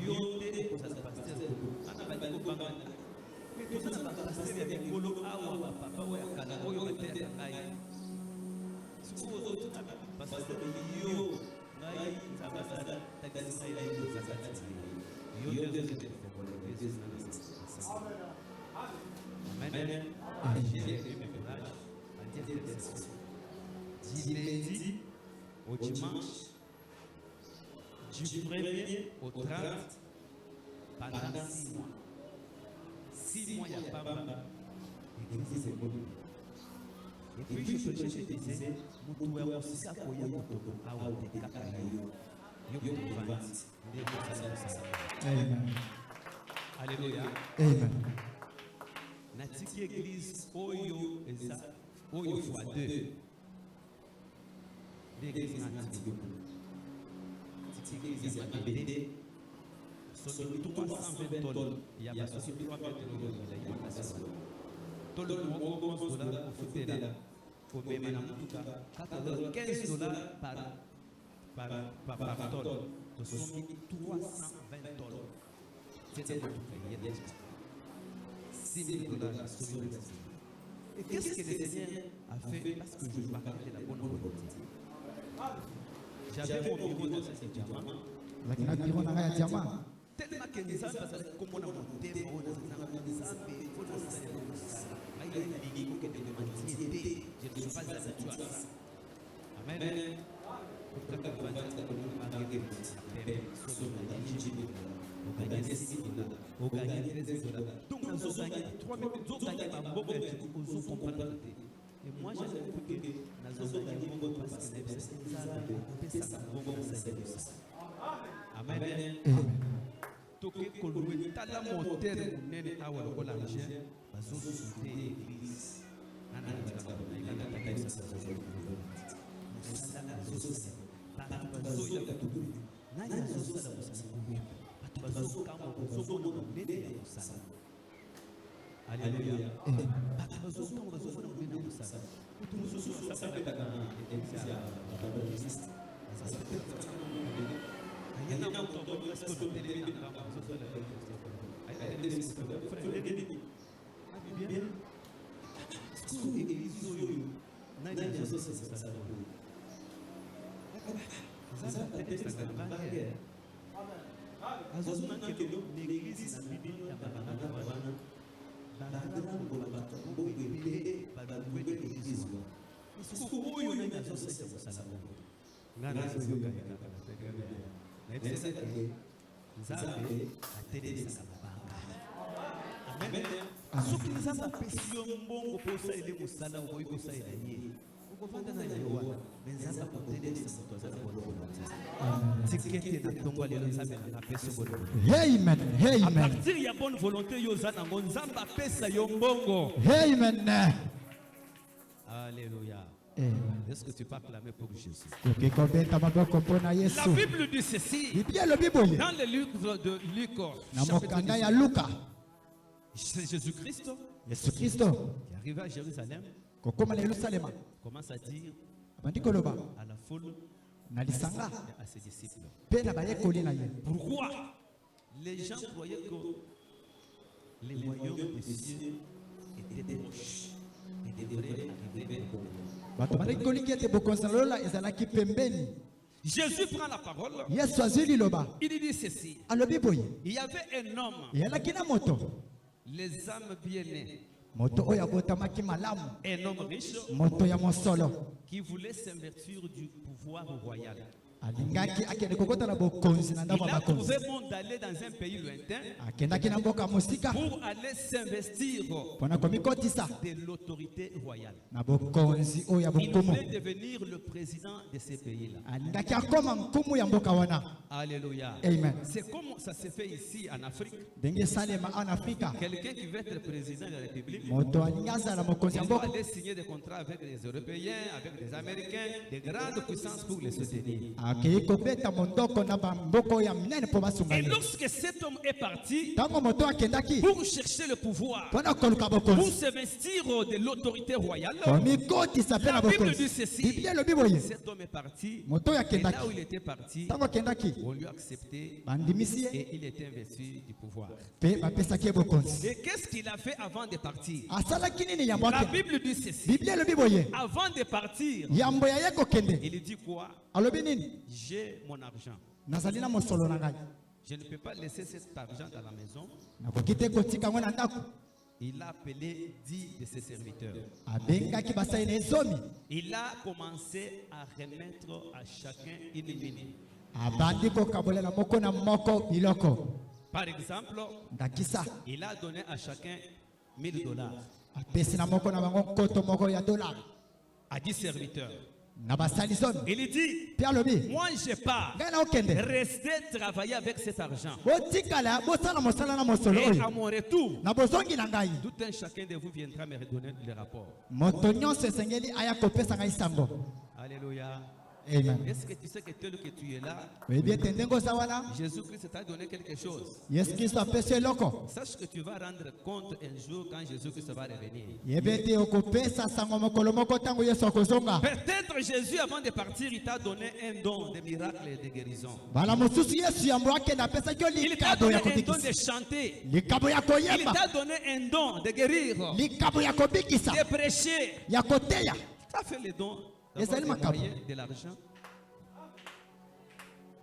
Speaker 2: Yonde, ça se pasteur, Anabadi Banga, mais tout ça, pasteur, il y a des colo, Awa, Papa, Oya, Kanago, Yote, Aïe. Si vous autres, pasteur, Yo, Naï, Zabasada, Tagasina, Aïe, Zabasada, Yonde, Jésus, Amen. Amen. Du lundi au dimanche, du 1er au 30, pendant 6 mois. 6 mois, il n'y a pas mal. Et puis, je disais,
Speaker 3: amen
Speaker 2: Alléluia.
Speaker 3: amen
Speaker 2: Natiki église Oyo eza Oyo fois 2. L'église Natiki. Natiki église à BD. Sur 320 tonnes, il y a pas sur 3 mètres de l'habitation. Tout le monde commence là au fouter là. Au même en tout cas, 15 $ par tonne. Ce sont 320 tonnes. C'est un peu tout. 6 000 $ la sobriété. Et qu'est-ce que le Seigneur a fait parce que je partageais la bonne volonté? J'avais mon bureau dans ce diamant.
Speaker 3: lakini biro na ngai ya diama
Speaker 2: Tellement que les hommes sont comme on a monté, on a je ne suis pas habitué. Amen. Donc, nous avons gagné 3 000 $. Et moi, j'ai compris que nous avons gagné parce que Amen. Toke kolwe tala moteur munene awa lokola nje bazosute église nana nzaka na takisa sazo musala azosala batu bazoya kutubu nani azosala musala batu bazokamba bazobona munene ya musala Alléluia. Batu bazokamba bazobona munene ya musala kutu musala sapeta kana église ya baptiste azasapeta il y a un moment où est-ce que tu es dans la soki nzambe apesi yo mbongo mpo osalele mosala okoki kosalela ye okovanda na ye wana me nzambe akotelelisa moto aza na bona volonté tikete na ntongo lelo nzambe apesi bonne
Speaker 3: amen
Speaker 2: à
Speaker 3: amen
Speaker 2: partir ya bonne volonté yo oza nango nzambe apesa yo mbongo
Speaker 3: amen
Speaker 2: Alléluia. Est-ce que tu peux acclamer pour Jésus?
Speaker 3: Ukikobeta maboko mpona
Speaker 2: La
Speaker 3: Yesu.
Speaker 2: Bible dit ceci.
Speaker 3: Biblia elobi boye
Speaker 2: Dans le livre de Luc,
Speaker 3: na
Speaker 2: chapitre
Speaker 3: mokanda ya
Speaker 2: 18,
Speaker 3: Luka.
Speaker 2: c'est Jésus-Christ
Speaker 3: Yesu Kristo
Speaker 2: qui arrive à Jérusalem,
Speaker 3: kokoma na Yerusalema
Speaker 2: commence à dire
Speaker 3: abandi koloba
Speaker 2: à la foule
Speaker 3: na lisanga
Speaker 2: et à ses disciples.
Speaker 3: mpe na bayekoli na ye.
Speaker 2: Pourquoi les gens croyaient que les royaumes des cieux étaient proches et devraient arriver bientôt.
Speaker 3: Bato bayekoli ete bokonzi na lola ezalaki pembeni.
Speaker 2: Jésus prend la parole.
Speaker 3: Yesu azwi liloba
Speaker 2: Il dit ceci.
Speaker 3: alobi boye
Speaker 2: Il y avait un homme,
Speaker 3: eyalaki na moto
Speaker 2: les âmes bien-nées,
Speaker 3: moto oyo abotamaki malamu,
Speaker 2: un homme riche
Speaker 3: moto ya mosolo
Speaker 2: qui voulait s'investir du pouvoir royal.
Speaker 3: alingaki akende kokota na bokonzi na ndako
Speaker 2: Il
Speaker 3: ya
Speaker 2: a
Speaker 3: bakonzi.
Speaker 2: trouvé bon d'aller dans un pays lointain
Speaker 3: Akendaki na mboka ya mosika
Speaker 2: pour aller s'investir
Speaker 3: mpona komikotisa
Speaker 2: de l'autorité royale.
Speaker 3: na bokonzi oyo ya
Speaker 2: Il
Speaker 3: bokumu.
Speaker 2: voulait devenir le président de ces pays-là.
Speaker 3: Alingaki akoma nkumu ya mboka wana.
Speaker 2: Alléluia.
Speaker 3: Amen.
Speaker 2: C'est comme ça se fait ici en Afrique.
Speaker 3: Ndenge esalema en Afrika
Speaker 2: Quelqu'un qui veut être président de la République,
Speaker 3: moto alingi azala mokonzi ya
Speaker 2: il doit
Speaker 3: mboka
Speaker 2: aller signer des contrats avec les Européens, avec les Américains, des grandes puissances pour les soutenir.
Speaker 3: akei kobeta mondoko na bamboka oyo ya minene mpo basunga
Speaker 2: Et
Speaker 3: ye.
Speaker 2: lorsque cet homme est parti
Speaker 3: Ntango moto akendaki
Speaker 2: pour chercher le pouvoir,
Speaker 3: mpona koluka
Speaker 2: pour
Speaker 3: bokonzi
Speaker 2: s'investir de l'autorité royale,
Speaker 3: komikotisa mpe na
Speaker 2: la Bible
Speaker 3: bokonzi.
Speaker 2: dit ceci.
Speaker 3: Biblia elobi boye
Speaker 2: Cet homme est parti.
Speaker 3: moto oyo
Speaker 2: Et là où
Speaker 3: akendaki
Speaker 2: il était parti,
Speaker 3: ntango akendaki
Speaker 2: on lui a accepté
Speaker 3: bandimisi ye
Speaker 2: et il était investi du pouvoir.
Speaker 3: mpe bapesaki ye bokonzi.
Speaker 2: Et qu'est-ce qu'il a fait avant de partir?
Speaker 3: asalaki nini yambo
Speaker 2: La
Speaker 3: akende?
Speaker 2: Bible dit ceci.
Speaker 3: Biblia elobi boye
Speaker 2: Avant de partir,
Speaker 3: yambo ya ye kokende
Speaker 2: il dit quoi?
Speaker 3: alobi nini?
Speaker 2: J'ai mon argent.
Speaker 3: nazali na mosolo na ngai
Speaker 2: Je ne peux pas laisser cet argent dans la maison.
Speaker 3: nakoki te kotika yango na ndako.
Speaker 2: Il a appelé 10 de ses serviteurs.
Speaker 3: abengaki basali na ezomi
Speaker 2: Il a commencé à remettre à chacun une mine.
Speaker 3: abandi kokabolela moko na moko biloko.
Speaker 2: Par exemple,
Speaker 3: ndakisa
Speaker 2: il a donné à chacun $1000
Speaker 3: apesi na moko na bango nkoto moko ya dolari
Speaker 2: à 10 serviteurs.
Speaker 3: na basali zomi.
Speaker 2: Il dit,
Speaker 3: mpe alobi
Speaker 2: moi je pars.
Speaker 3: ngai na okende
Speaker 2: Restez travailler avec cet argent.
Speaker 3: botikala bosala mosala na mosolo
Speaker 2: Et à
Speaker 3: oyo
Speaker 2: mon retour,
Speaker 3: na bozongi na ngai.
Speaker 2: tout un chacun de vous viendra me redonner le rapport.
Speaker 3: moto nyonso esengeli aya kopesa ngai sango.
Speaker 2: Alléluia.
Speaker 3: Amen.
Speaker 2: Est-ce que tu sais que tel que tu es là,
Speaker 3: oyebi ete ndenge oza wana
Speaker 2: Jésus-Christ t'a donné quelque chose?
Speaker 3: yesu kristo apesi eloko.
Speaker 2: Sache que tu vas rendre compte un jour quand Jésus-Christ va revenir.
Speaker 3: yebi ete okopesa sango mokolo moko ntango yesu akozonga.
Speaker 2: Peut-être Jésus, avant de partir, il t'a donné un don de miracle et de guérison.
Speaker 3: bala mosusu yesu yambo akende apesaki yo
Speaker 2: Il t'a
Speaker 3: likabo
Speaker 2: donné
Speaker 3: ya
Speaker 2: un don de
Speaker 3: kobikisa.
Speaker 2: chanter.
Speaker 3: likabo ya
Speaker 2: Il
Speaker 3: koyemba.
Speaker 2: t'a donné un don de guérir,
Speaker 3: likabo ya kobikisa.
Speaker 2: de prêcher.
Speaker 3: ya koteya.
Speaker 2: Ça fait le don
Speaker 3: Et ça, il m'a
Speaker 2: d'avoir des
Speaker 3: capé.
Speaker 2: moyens, de l'argent.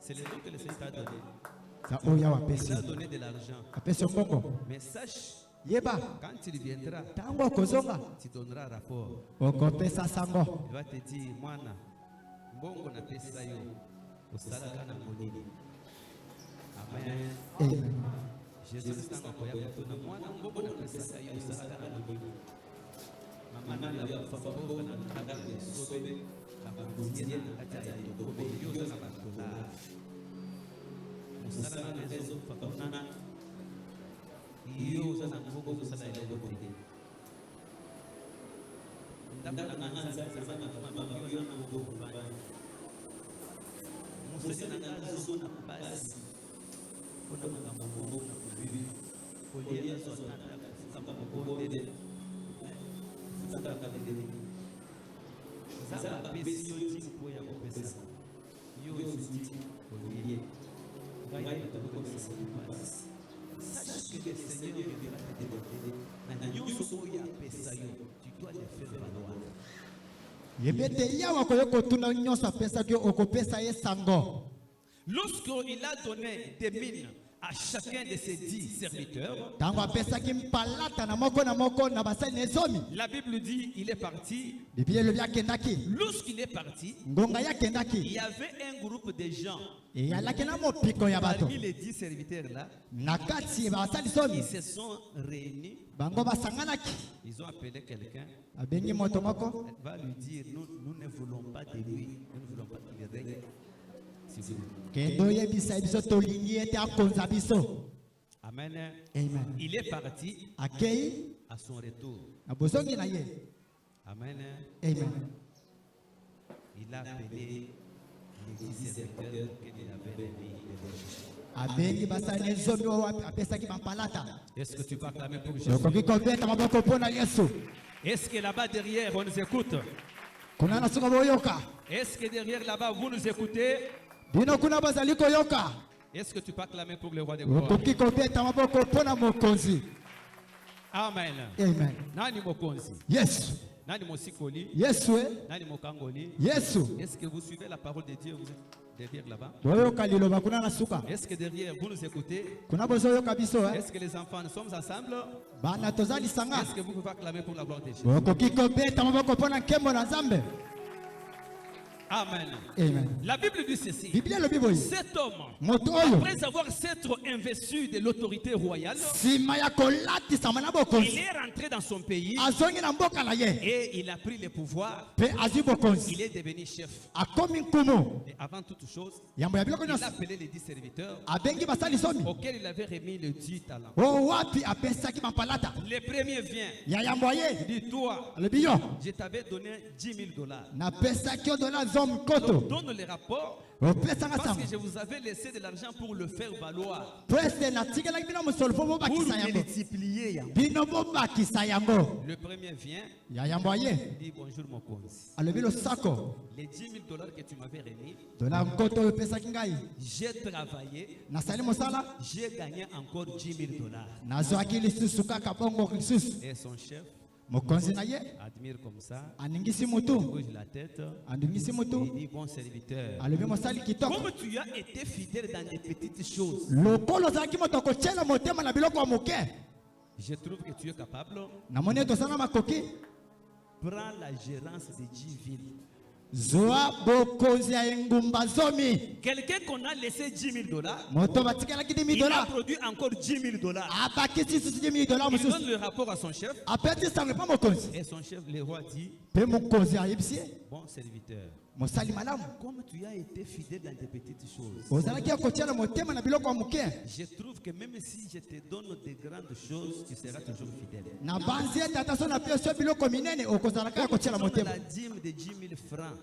Speaker 2: C'est le don que le Seigneur t'a donné.
Speaker 3: za oyo
Speaker 2: Il
Speaker 3: apesi
Speaker 2: t'a donné de l'argent.
Speaker 3: apesi yo mbongo.
Speaker 2: Mais sache,
Speaker 3: yeba
Speaker 2: quand il viendra,
Speaker 3: ntango okozonga
Speaker 2: tu donneras rapport.
Speaker 3: okopesa sango.
Speaker 2: Il va te dire, mwana, mbongo na pesa yo, osalaka na monini. Amen.
Speaker 3: Amen.
Speaker 2: Jésus ntango akoya kotuna mwana mbongo na pesa yo, osalaka na monini. Mama na ya fafaboka na kanda ya sobe, kabanguzie na kati ya tokobe yoza na batola. Osala na mezo fafaunana. Yoza na mbongo osala ile bote. Ndaka na anza sana na mama yo na mbongo bana. Musese na ngazo na basi. Kuna mbongo na kubibi. Kolia zona na kama mbongo dede. Zaba pesi yo ti po ya kopesa. Yo ti kolie. Ngai na toko pesa pas. Sache que le Seigneur viendra te délivrer. Na nyonso oyo apesa yo, tu dois le faire valoir.
Speaker 3: yebi ete yawa koyo kotuna nyonso apesaki yo okopesa ye sango.
Speaker 2: Lorsqu'il a donné des mines à chacun de ses 10 serviteurs,
Speaker 3: ntango apesaki mpalata na moko na basali na ezomi.
Speaker 2: la Bible dit il est parti.
Speaker 3: biblia elobi akendaki
Speaker 2: Lorsqu'il est parti,
Speaker 3: ngonga ye
Speaker 2: il
Speaker 3: akendaki
Speaker 2: y avait un groupe de gens
Speaker 3: eyalaki na mopiko ya bato
Speaker 2: parmi les 10 serviteurs là.
Speaker 3: na kati basali zomi.
Speaker 2: Ils se sont réunis,
Speaker 3: bango basanganaki
Speaker 2: ils ont appelé quelqu'un,
Speaker 3: abengi moto moko
Speaker 2: va lui dire nous ne voulons pas de lui, nous ne voulons pas qu'il règne. Si vous voulez.
Speaker 3: kende oyebisa biso tolingi ete akonza biso.
Speaker 2: Amen.
Speaker 3: Amen.
Speaker 2: Il est parti
Speaker 3: akei
Speaker 2: à son retour.
Speaker 3: na bozongi na ye.
Speaker 2: Amen.
Speaker 3: Amen.
Speaker 2: il a appelé les 10 serviteurs qu'il avait remis de
Speaker 3: abengi basali zomi oyo apesaki bampalata.
Speaker 2: Est-ce que tu peux acclamer pour Jésus?
Speaker 3: Okoki kobeta maboko mpona Yesu.
Speaker 2: Est-ce que là-bas derrière, on nous écoute?
Speaker 3: Kuna na suka boyoka.
Speaker 2: Est-ce que derrière là-bas, vous nous écoutez?
Speaker 3: Bino kuna bazali koyoka.
Speaker 2: Est-ce que tu peux acclamer pour le roi des gloires?
Speaker 3: Okoki kobeta maboko mpona mokonzi.
Speaker 2: Amen.
Speaker 3: Amen.
Speaker 2: Nani mokonzi?
Speaker 3: Yesu.
Speaker 2: Nani mosikoli?
Speaker 3: Yesu.
Speaker 2: Nani mokangoli?
Speaker 3: Yesu.
Speaker 2: Est-ce que vous suivez la parole de Dieu? Vous êtes derrière là-bas?
Speaker 3: Boyoka liloba kuna na suka.
Speaker 2: Est-ce que derrière, vous nous écoutez?
Speaker 3: Kuna bozoyoka biso
Speaker 2: Est-ce que les enfants, nous sommes ensemble?
Speaker 3: Bana tozali sanga.
Speaker 2: Est-ce que vous pouvez acclamer pour la gloire de Jésus?
Speaker 3: Okoki kobeta maboko mpona nkembo na Nzambe.
Speaker 2: Amen.
Speaker 3: Amen.
Speaker 2: La Bible dit ceci.
Speaker 3: Biblia lobi boyi.
Speaker 2: Cet homme,
Speaker 3: Moto oyo
Speaker 2: après avoir s'être investi de l'autorité royale,
Speaker 3: sima ya kolatisama na
Speaker 2: il
Speaker 3: bokonzi
Speaker 2: est rentré dans son pays
Speaker 3: azongi na mboka na ye
Speaker 2: et il a pris le pouvoir.
Speaker 3: mpe azwi bokonzi
Speaker 2: Il est devenu chef.
Speaker 3: akomi nkumu.
Speaker 2: Et avant toute chose,
Speaker 3: Yambo ya biloko
Speaker 2: il a
Speaker 3: nyonso
Speaker 2: appelé les 10 serviteurs
Speaker 3: abengi basali somi
Speaker 2: auxquels il avait remis le 10 talents.
Speaker 3: o wapi apesaki bampalata
Speaker 2: Le premier vient,
Speaker 3: ya yambo ya ye
Speaker 2: dit toi,
Speaker 3: alobi yo
Speaker 2: je t'avais donné 10 000 dollars.
Speaker 3: napesaki yo dola zomi nkoto
Speaker 2: Donne le rapport
Speaker 3: opesanga
Speaker 2: parce
Speaker 3: sango
Speaker 2: que je vous avais laissé de l'argent pour le faire valoir,
Speaker 3: po ese natikelaki bino mosolo po
Speaker 2: pour
Speaker 3: bobakisa yango
Speaker 2: multiplier. yango.
Speaker 3: bino bobakisa yango
Speaker 2: Le premier vient,
Speaker 3: ya yambo ya ye
Speaker 2: dit bonjour mon konzi.
Speaker 3: alobi losako
Speaker 2: Les 10 000 dollars que tu m'avais remis,
Speaker 3: dola nkoto oyo opesaki ngai
Speaker 2: j'ai travaillé,
Speaker 3: nasali mosala
Speaker 2: j'ai gagné encore 10 000 dollars.
Speaker 3: nazwaki lisusu kaka bongo lisusu
Speaker 2: Et son chef
Speaker 3: mokonzi na ye
Speaker 2: admire comme ça,
Speaker 3: aningisi mutu
Speaker 2: bouge la tête,
Speaker 3: andungisi
Speaker 2: il
Speaker 3: mutu
Speaker 2: dit bon serviteur.
Speaker 3: alobi mosali kitoko
Speaker 2: Comme tu as été fidèle dans des petites choses,
Speaker 3: lokolo ozalaki moto akotyela motema na biloko ya moke
Speaker 2: je trouve que tu es capable.
Speaker 3: namoni ete osala makoki
Speaker 2: Prends la gérance de 10 villes.
Speaker 3: zwa bokonzi ya engumba zomi.
Speaker 2: Quelqu'un qu'on a laissé 10 000 dollars,
Speaker 3: Moto batikelaki 10 000
Speaker 2: il a
Speaker 3: dollars
Speaker 2: produit encore 10 000 dollars.
Speaker 3: abakisi lisusu 10 000 dollars
Speaker 2: Il donne
Speaker 3: mosusu
Speaker 2: le rapport à son chef
Speaker 3: apeti sango epa mokonzi
Speaker 2: et son chef, le roi, dit
Speaker 3: mpe mokonzi ayebisi ye
Speaker 2: bon serviteur,
Speaker 3: mosali malamu
Speaker 2: comme tu as été fidèle dans des petites choses,
Speaker 3: ozalaki ya kotyela motema na biloko ya moke
Speaker 2: je trouve que même si je te donne de grandes choses, tu seras toujours fidèle.
Speaker 3: na banzi ete ata so na pesi yo biloko minene okozalaka ya kotyela
Speaker 2: Comme
Speaker 3: motema
Speaker 2: la dîme de 10 000 francs,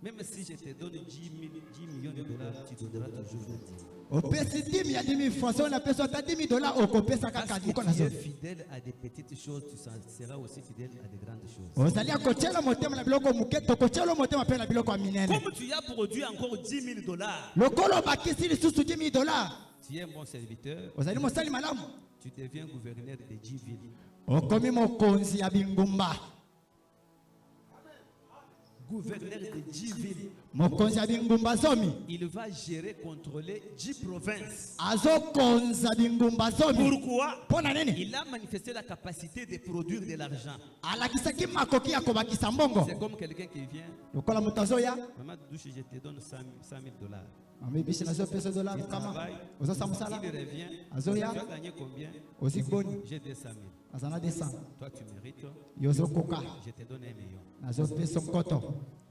Speaker 2: même si je te donne 10 millions de dollars, tu donneras toujours la dîme.
Speaker 3: opesi 10 ya 10 000 francs so na pesi ata 10 000 dollars okopesa
Speaker 2: Parce
Speaker 3: kaka
Speaker 2: que
Speaker 3: moko na
Speaker 2: tu es
Speaker 3: zo
Speaker 2: fidèle à des petites choses, tu seras aussi fidèle à des grandes choses.
Speaker 3: ozali ya kotyela motema na biloko moke tokotyela motema mpe na biloko ya minene
Speaker 2: Comme tu as produit encore 10 000 dollars,
Speaker 3: lokolo obakisi lisusu 10 000 dollars
Speaker 2: tu es mon serviteur,
Speaker 3: ozali mosali malamu
Speaker 2: tu deviens gouverneur de 10 villes.
Speaker 3: okomi mokonzi ya bingumba
Speaker 2: Gouverneur de 10 villes.
Speaker 3: mokonzi ya bingumba zomi
Speaker 2: Il va gérer, contrôler 10 provinces.
Speaker 3: azokonza bingumba zomi
Speaker 2: Pourquoi?
Speaker 3: mpo na nini
Speaker 2: Il a manifesté la capacité de produire de l'argent.
Speaker 3: alakisaki makoki ya kobakisa mbongo
Speaker 2: C'est comme quelqu'un qui vient,
Speaker 3: lokola moto azoya
Speaker 2: maman Douche, je te donne 100 000 dollars.
Speaker 3: amebisi nazopesa dola
Speaker 2: Il
Speaker 3: kama
Speaker 2: travaille,
Speaker 3: ozosala mosala
Speaker 2: il revient.
Speaker 3: Azoya.
Speaker 2: Tu as gagné combien?
Speaker 3: ozi boni
Speaker 2: J'ai 200 000.
Speaker 3: azana 200
Speaker 2: Toi, tu mérites.
Speaker 3: yo ozokoka
Speaker 2: Je te donne 1 million.
Speaker 3: nazopesa nkoto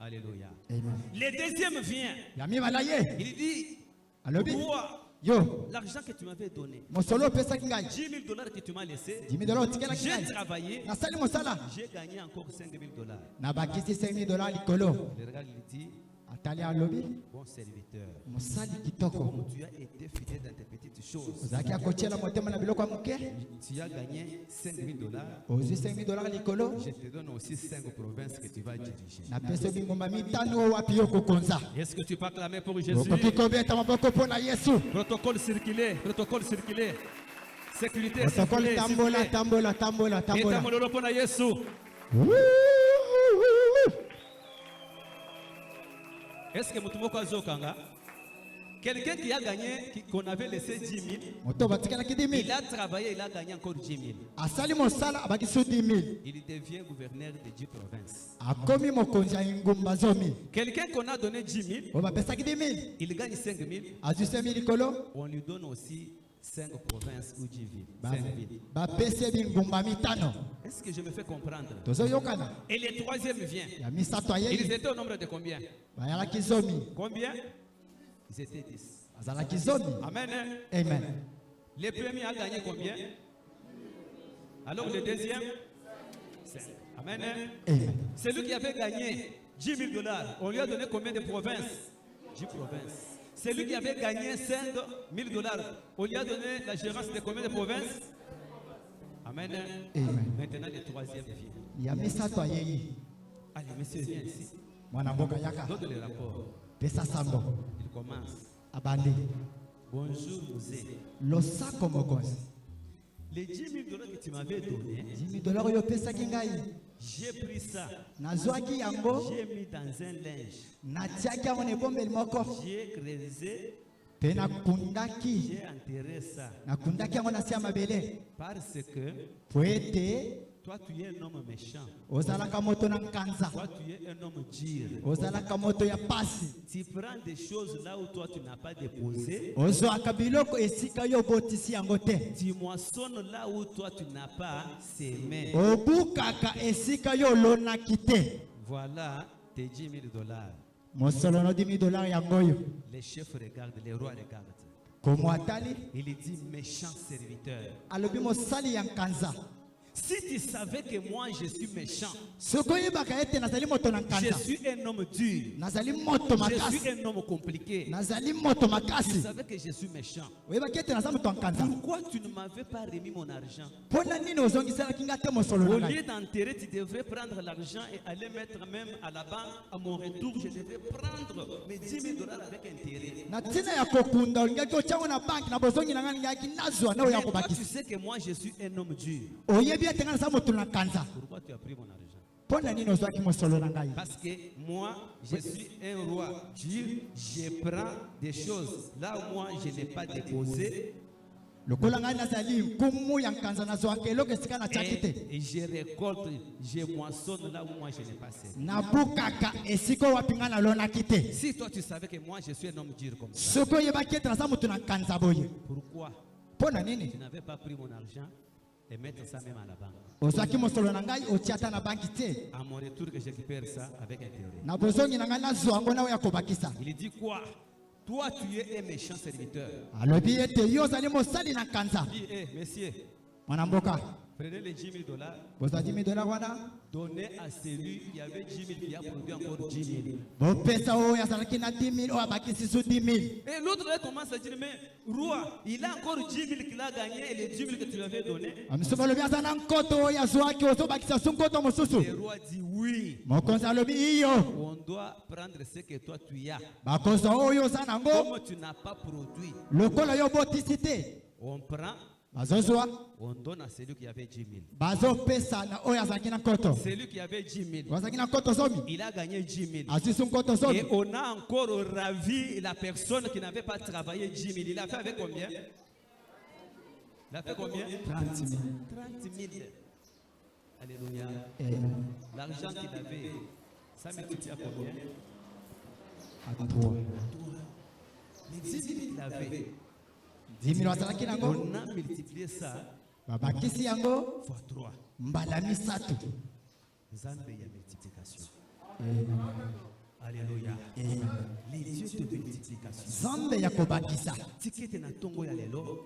Speaker 2: Alléluia.
Speaker 3: amen
Speaker 2: Le deuxième vient.
Speaker 3: ya mibala ye
Speaker 2: Il dit,
Speaker 3: alobi
Speaker 2: toi,
Speaker 3: yo
Speaker 2: l'argent que tu m'avais donné,
Speaker 3: mosolo opesaki ngai
Speaker 2: 10 000 dollars que tu m'as laissé,
Speaker 3: 10 000 dollars otikelaki
Speaker 2: j'ai
Speaker 3: ngai
Speaker 2: travaillé,
Speaker 3: nasali mosala
Speaker 2: j'ai gagné encore 5 000 dollars.
Speaker 3: nabakisi 5 000 dollars likolo
Speaker 2: Le regarde, il dit,
Speaker 3: atali alobi
Speaker 2: bon serviteur,
Speaker 3: mosali kitoko
Speaker 2: comme tu as été fidèle dans tes petites choses,
Speaker 3: ozalaki ya kotyela motema na biloko ya moke
Speaker 2: tu as gagné 5 000 dollars,
Speaker 3: ozwi 5 000 dollars likolo
Speaker 2: je te donne aussi 5 provinces que tu vas diriger.
Speaker 3: napesa yo bingumba mitano oyo wapi yo kokonza
Speaker 2: Est-ce que tu peux acclamer pour Jésus?
Speaker 3: okoki kobeta maboko mpo na yesu
Speaker 2: Protocole circulé, protocole circulé. Sécurité,
Speaker 3: protokole
Speaker 2: circulé,
Speaker 3: tambola
Speaker 2: circulé.
Speaker 3: tambola tambola tambola
Speaker 2: Etamololo pona Yesu. Est-ce que mutumoko azokanga? Quelqu'un qui a gagné, qu'on avait laissé 10 000,
Speaker 3: moto batikelaki 10
Speaker 2: il
Speaker 3: 000
Speaker 2: a travaillé, il a gagné encore 10 000.
Speaker 3: asali mosala abakisi 10 000
Speaker 2: Il devient gouverneur de 10 provinces.
Speaker 3: akomi mokonzi ya engumba zomi
Speaker 2: Quelqu'un qu'on a donné 10 000,
Speaker 3: oyo bapesaki 10 000
Speaker 2: il gagne 5 000,
Speaker 3: azwi 5 000 likolo
Speaker 2: on lui donne aussi 5 provinces ou 10 villes. 5 villes.
Speaker 3: bapesi ye bingumba mitano
Speaker 2: Est-ce que je me fais comprendre?
Speaker 3: tozoyokana
Speaker 2: Et le troisième vient.
Speaker 3: ya misato
Speaker 2: Ils
Speaker 3: ayeli
Speaker 2: étaient au nombre de combien?
Speaker 3: bayalaki zomi
Speaker 2: Combien? Ils étaient 10.
Speaker 3: azalaki zomi
Speaker 2: Amen.
Speaker 3: amen
Speaker 2: Le premier a gagné combien? Alors le deuxième? 5. Amen.
Speaker 3: amen
Speaker 2: Celui qui avait gagné 10 000 $. On lui a donné combien de provinces? 10 provinces. Celui qui avait gagné 5 000 $, on lui a donné la gérance de combien de provinces? Amen.
Speaker 3: Amen.
Speaker 2: Maintenant, le troisième vient.
Speaker 3: Ya misato ayeyi.
Speaker 2: Allez, monsieur, viens ici.
Speaker 3: Mwana mboka yaka.
Speaker 2: Donne le rapport.
Speaker 3: Pesa sango.
Speaker 2: Il commence.
Speaker 3: Abandi.
Speaker 2: Bonjour, José.
Speaker 3: Losako mokonzi.
Speaker 2: Les 10 000 $ que tu m'avais donné,
Speaker 3: 10 000 $, oyo opesaki ngai.
Speaker 2: j'ai pris ça.
Speaker 3: Nazwaki yango.
Speaker 2: J'ai mis dans un linge.
Speaker 3: Natiaki yango na ebombeli moko.
Speaker 2: J'ai creusé.
Speaker 3: Mpe nakundaki.
Speaker 2: J'ai enterré ça.
Speaker 3: Nakundaki yango na se ya mabele.
Speaker 2: Parce que
Speaker 3: Po ete
Speaker 2: toi, tu es un homme méchant.
Speaker 3: ozalaka moto na nkanza.
Speaker 2: Toi, tu es un homme dur.
Speaker 3: Ozalaka moto ya pasi.
Speaker 2: Tu prends des choses là où toi, tu n'as pas déposé.
Speaker 3: Ozwaka biloko esika yo obotisi yango te.
Speaker 2: Tu moissonnes là où toi, tu n'as pas semé.
Speaker 3: Obukaka esika yo olonaki te.
Speaker 2: Voilà tes 10 000 $.
Speaker 3: Mosolo no 10 000 $ yango oyo.
Speaker 2: Les chefs regardent, les rois regardent.
Speaker 3: Komo atali
Speaker 2: Il dit méchant serviteur.
Speaker 3: alobi mosali ya nkanza.
Speaker 2: Si tu savais que moi je suis méchant,
Speaker 3: Soki oyebaka ete nazali moto na
Speaker 2: je
Speaker 3: nkanza.
Speaker 2: suis un homme dur,
Speaker 3: Nazali moto
Speaker 2: je suis
Speaker 3: makasi.
Speaker 2: un homme compliqué,
Speaker 3: Nazali moto
Speaker 2: tu
Speaker 3: makasi.
Speaker 2: savais que je suis méchant.
Speaker 3: Oyebaki ete naza moto ya nkanza.
Speaker 2: Pourquoi tu ne m'avais pas remis mon argent?
Speaker 3: Mpona nini ozongiselaki nga te mosolo
Speaker 2: Au
Speaker 3: na
Speaker 2: lieu
Speaker 3: ngai?
Speaker 2: d'enterrer, tu devrais prendre l'argent et aller mettre même à la banque. À mon retour, je devrais prendre mes 10 000 $ avec intérêt.
Speaker 3: Na ntina ya kokunda olingaki otyango na banki na bozongi na ngai ningaki nazwa na oyo ya
Speaker 2: Mais toi, tu
Speaker 3: kobakisa.
Speaker 2: sais que moi je suis un homme dur.
Speaker 3: Oyebi ete nga naza moto na nkanza.
Speaker 2: Pourquoi tu as pris mon argent?
Speaker 3: Mpona nini ozwaki mosolo na ngai?
Speaker 2: Parce que moi, je suis un roi dur, je prends des choses là où moi je n'ai pas déposé
Speaker 3: Lokola ngai nazali nkumu ya nkanza nazwaka eloko esika natyaki te.
Speaker 2: et je récolte, je moissonne là où moi je n'ai pas semé.
Speaker 3: Nabukaka esika oyo wapi ngai nalonaki te.
Speaker 2: Si toi tu savais que moi je suis un homme dur comme ça,
Speaker 3: Soki oyebaki ete naza moto na nkanza boye.
Speaker 2: pourquoi
Speaker 3: Mpona nini?
Speaker 2: tu n'avais pas pris mon argent et mettre ça même à la banque?
Speaker 3: Ozwaki mosolo na ngai otia ata na banki te.
Speaker 2: À mon retour que je récupère ça avec intérêt.
Speaker 3: Na bozongi na ngai nazwa yango na oyo ya kobakisa.
Speaker 2: Il dit quoi? Toi tu es un méchant serviteur.
Speaker 3: Alobi ete yo ozali mosali na nkanza.
Speaker 2: Il dit, messieurs,
Speaker 3: Mwana mboka,
Speaker 2: prenez les 10 000 $,
Speaker 3: bozwa 10 000 $ wana.
Speaker 2: donnez à celui qui avait 10 000 qui a produit encore 10 000.
Speaker 3: Bopesa oyo azalaki na 10 000 oyo abakisi su 10 000.
Speaker 2: Et l'autre là commence à dire, mais roi, il a encore 10 000 qu'il a gagné et les 10 000 que tu lui avais donné.
Speaker 3: Amisomo alobi aza na nkoto oyo azwaki ozobakisa su nkoto mosusu.
Speaker 2: Le roi dit oui,
Speaker 3: Mokonzi alobi iyo.
Speaker 2: on doit prendre ce que toi tu as.
Speaker 3: Bakozwa oyo oza nango.
Speaker 2: Comme tu n'as pas produit,
Speaker 3: Lokola yo obotisi te.
Speaker 2: on prend,
Speaker 3: Bazozwa.
Speaker 2: on donne à celui qui avait 10 000.
Speaker 3: Bazopesa na oyo azalaki na nkoto.
Speaker 2: Celui qui avait 10 000,
Speaker 3: Azalaki na nkoto zomi.
Speaker 2: il a gagné 10 000.
Speaker 3: Azwi su nkoto
Speaker 2: Et
Speaker 3: zomi.
Speaker 2: on a encore ravi la personne qui n'avait pas travaillé 10 000. Il a fait avec combien? Il a fait combien?
Speaker 3: 30 000.
Speaker 2: 30 000. Alléluia.
Speaker 3: Amen.
Speaker 2: L'argent qu'il avait, ça multiplie à combien?
Speaker 3: À 3.
Speaker 2: Les 10 000 qu'il avait,
Speaker 3: 10 000 azalaki nango.
Speaker 2: on a multiplié ça
Speaker 3: Babakisi yango
Speaker 2: fois 3.
Speaker 3: mbala misato.
Speaker 2: Nzambe ya multiplication.
Speaker 3: Amen.
Speaker 2: Alléluia.
Speaker 3: Amen.
Speaker 2: Les dieux de multiplication.
Speaker 3: Zambe ya kobakisa.
Speaker 2: Tikete na tongo ya lelo.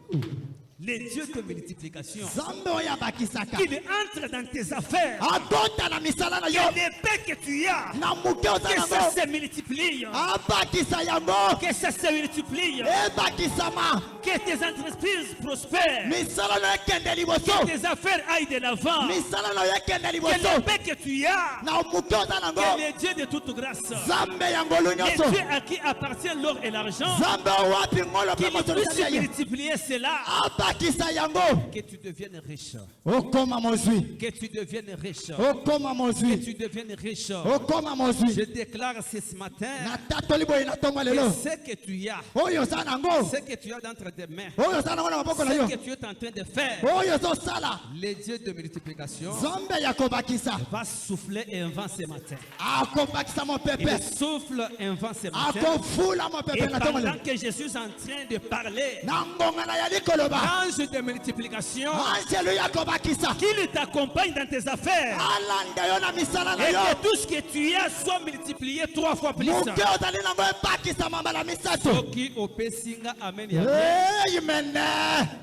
Speaker 2: Les dieux de multiplication.
Speaker 3: Zambe oyo abakisaka.
Speaker 2: Il entre dans tes affaires.
Speaker 3: Abota na misala na
Speaker 2: Et
Speaker 3: yo.
Speaker 2: les paix que tu as,
Speaker 3: Na muke oza
Speaker 2: que ça
Speaker 3: nango.
Speaker 2: se multiplie.
Speaker 3: Abakisa yango.
Speaker 2: Que ça se multiplie.
Speaker 3: Ebakisama.
Speaker 2: Que tes entreprises prospèrent.
Speaker 3: Misala na ekende liboso.
Speaker 2: Que tes affaires aillent de l'avant.
Speaker 3: Misala na ekende
Speaker 2: Que
Speaker 3: liboso.
Speaker 2: les paix que tu as,
Speaker 3: Na muke oza
Speaker 2: que
Speaker 3: nango.
Speaker 2: les dieux de toute grâce,
Speaker 3: Zambe yango lu
Speaker 2: les
Speaker 3: nyonso.
Speaker 2: dieux à qui appartient l'or et l'argent,
Speaker 3: Zambe wapi ngolo
Speaker 2: qu'ils
Speaker 3: pe mosolo
Speaker 2: puissent
Speaker 3: ya ye.
Speaker 2: multiplier cela.
Speaker 3: Abakisa yango.
Speaker 2: Que tu deviennes riche.
Speaker 3: Okoma mozwi.
Speaker 2: Que tu deviennes riche.
Speaker 3: Okoma
Speaker 2: Que
Speaker 3: mozwi.
Speaker 2: tu deviennes riche.
Speaker 3: Okoma
Speaker 2: Je
Speaker 3: mozwi.
Speaker 2: déclare ce matin
Speaker 3: Na tatoli boye na tongo
Speaker 2: que
Speaker 3: lelo.
Speaker 2: ce que tu as,
Speaker 3: Oyo oza nango.
Speaker 2: ce que tu as d'entre tes mains,
Speaker 3: Oyo oza nango na maboko na
Speaker 2: ce
Speaker 3: yo.
Speaker 2: que tu es en train de faire,
Speaker 3: Oyo ozosala.
Speaker 2: les dieux de multiplication
Speaker 3: Zambe ya kobakisa.
Speaker 2: va souffler un vent ce matin.
Speaker 3: Akobakisa mopepe.
Speaker 2: Il souffle un vent ce matin.
Speaker 3: Akofula
Speaker 2: Et
Speaker 3: mopepe na tongo
Speaker 2: pendant
Speaker 3: lelo.
Speaker 2: que je suis en train de parler,
Speaker 3: Na ngonga na yali koloba.
Speaker 2: quand l'ange de multiplication
Speaker 3: angelo ya kobakisa
Speaker 2: qu'il t'accompagne dans tes affaires
Speaker 3: alanda yo na misala na
Speaker 2: et
Speaker 3: yo
Speaker 2: que tout ce que tu as soit multiplié 3 fois plus.
Speaker 3: moke ozali nango ebakisa mambala misato
Speaker 2: Soki opesinga amen ya bien.
Speaker 3: amen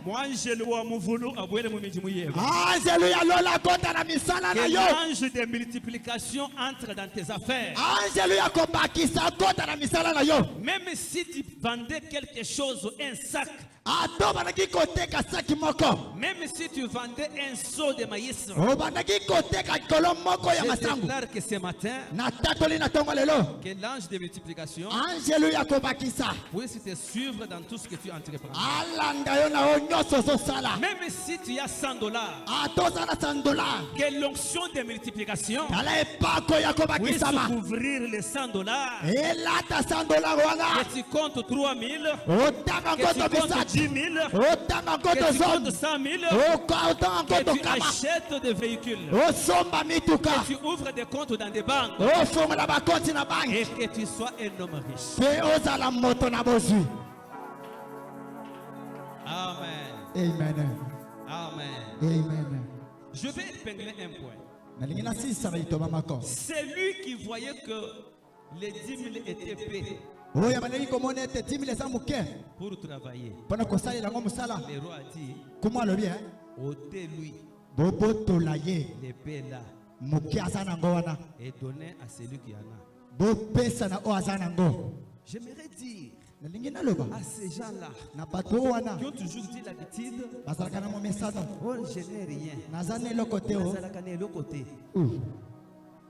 Speaker 2: Moi angelo wa muvulu abwele mu miji muyeba.
Speaker 3: angelo ya lola kota na misala na
Speaker 2: Que
Speaker 3: yo
Speaker 2: l'ange de multiplication entre dans tes affaires.
Speaker 3: angelo ya kobakisa kota na misala na yo
Speaker 2: Même si tu vendais quelque chose, un sac,
Speaker 3: ato bandaki koteka saki moko
Speaker 2: même si tu vendais un seau de maïs,
Speaker 3: obandaki koteka kolo moko ya
Speaker 2: je
Speaker 3: masango
Speaker 2: déclare que ce matin,
Speaker 3: natatoli na ntongo lelo
Speaker 2: que l'ange de multiplication
Speaker 3: angelo ya kobakisa
Speaker 2: puisse te suivre dans tout ce que tu entreprends.
Speaker 3: alanda yo na yo nyonso ozosala
Speaker 2: Même si tu as $100,
Speaker 3: ata oza na $100
Speaker 2: que l'onction de multiplication
Speaker 3: tala epako ya
Speaker 2: puisse
Speaker 3: kobakisama
Speaker 2: couvrir les $100,
Speaker 3: elata $100 wana
Speaker 2: que tu comptes 3000,
Speaker 3: otanga
Speaker 2: que tu
Speaker 3: nkoto
Speaker 2: comptes
Speaker 3: misatu
Speaker 2: 10 000,
Speaker 3: otanga nkoto
Speaker 2: que tu comptes
Speaker 3: zomi
Speaker 2: 100 000,
Speaker 3: otanga
Speaker 2: que
Speaker 3: nkoto
Speaker 2: tu
Speaker 3: kama
Speaker 2: achètes des véhicules,
Speaker 3: osomba mituka
Speaker 2: que tu ouvres des comptes dans des banques
Speaker 3: ofongola bakonti na
Speaker 2: et
Speaker 3: banki
Speaker 2: que tu sois un homme riche.
Speaker 3: mpe ozala moto na bozwi
Speaker 2: Amen.
Speaker 3: amen
Speaker 2: Amen.
Speaker 3: amen
Speaker 2: Je vais épingler un point.
Speaker 3: nalingi nasisa na litoba mako
Speaker 2: C'est lui qui voyait que les 10 000 étaient payés
Speaker 3: oyo bandeki komona ete 10 000 eza moke
Speaker 2: pour travailler.
Speaker 3: mpona kosalela yango mosala
Speaker 2: Le roi a dit,
Speaker 3: kumu alobi
Speaker 2: ôtez-lui
Speaker 3: bobotola ye
Speaker 2: l'épée là
Speaker 3: moke aza nango wana
Speaker 2: et donnez à celui qui en a.
Speaker 3: bopesa na oyo aza nango
Speaker 2: J'aimerais dire
Speaker 3: nalingi naloba
Speaker 2: à ces gens-là
Speaker 3: na bato oyo wana
Speaker 2: qui ont toujours dit l'habitude,
Speaker 3: bazalaka na momesano
Speaker 2: oh je n'ai rien.
Speaker 3: naza na eloko te o
Speaker 2: Bazalaka na eloko te.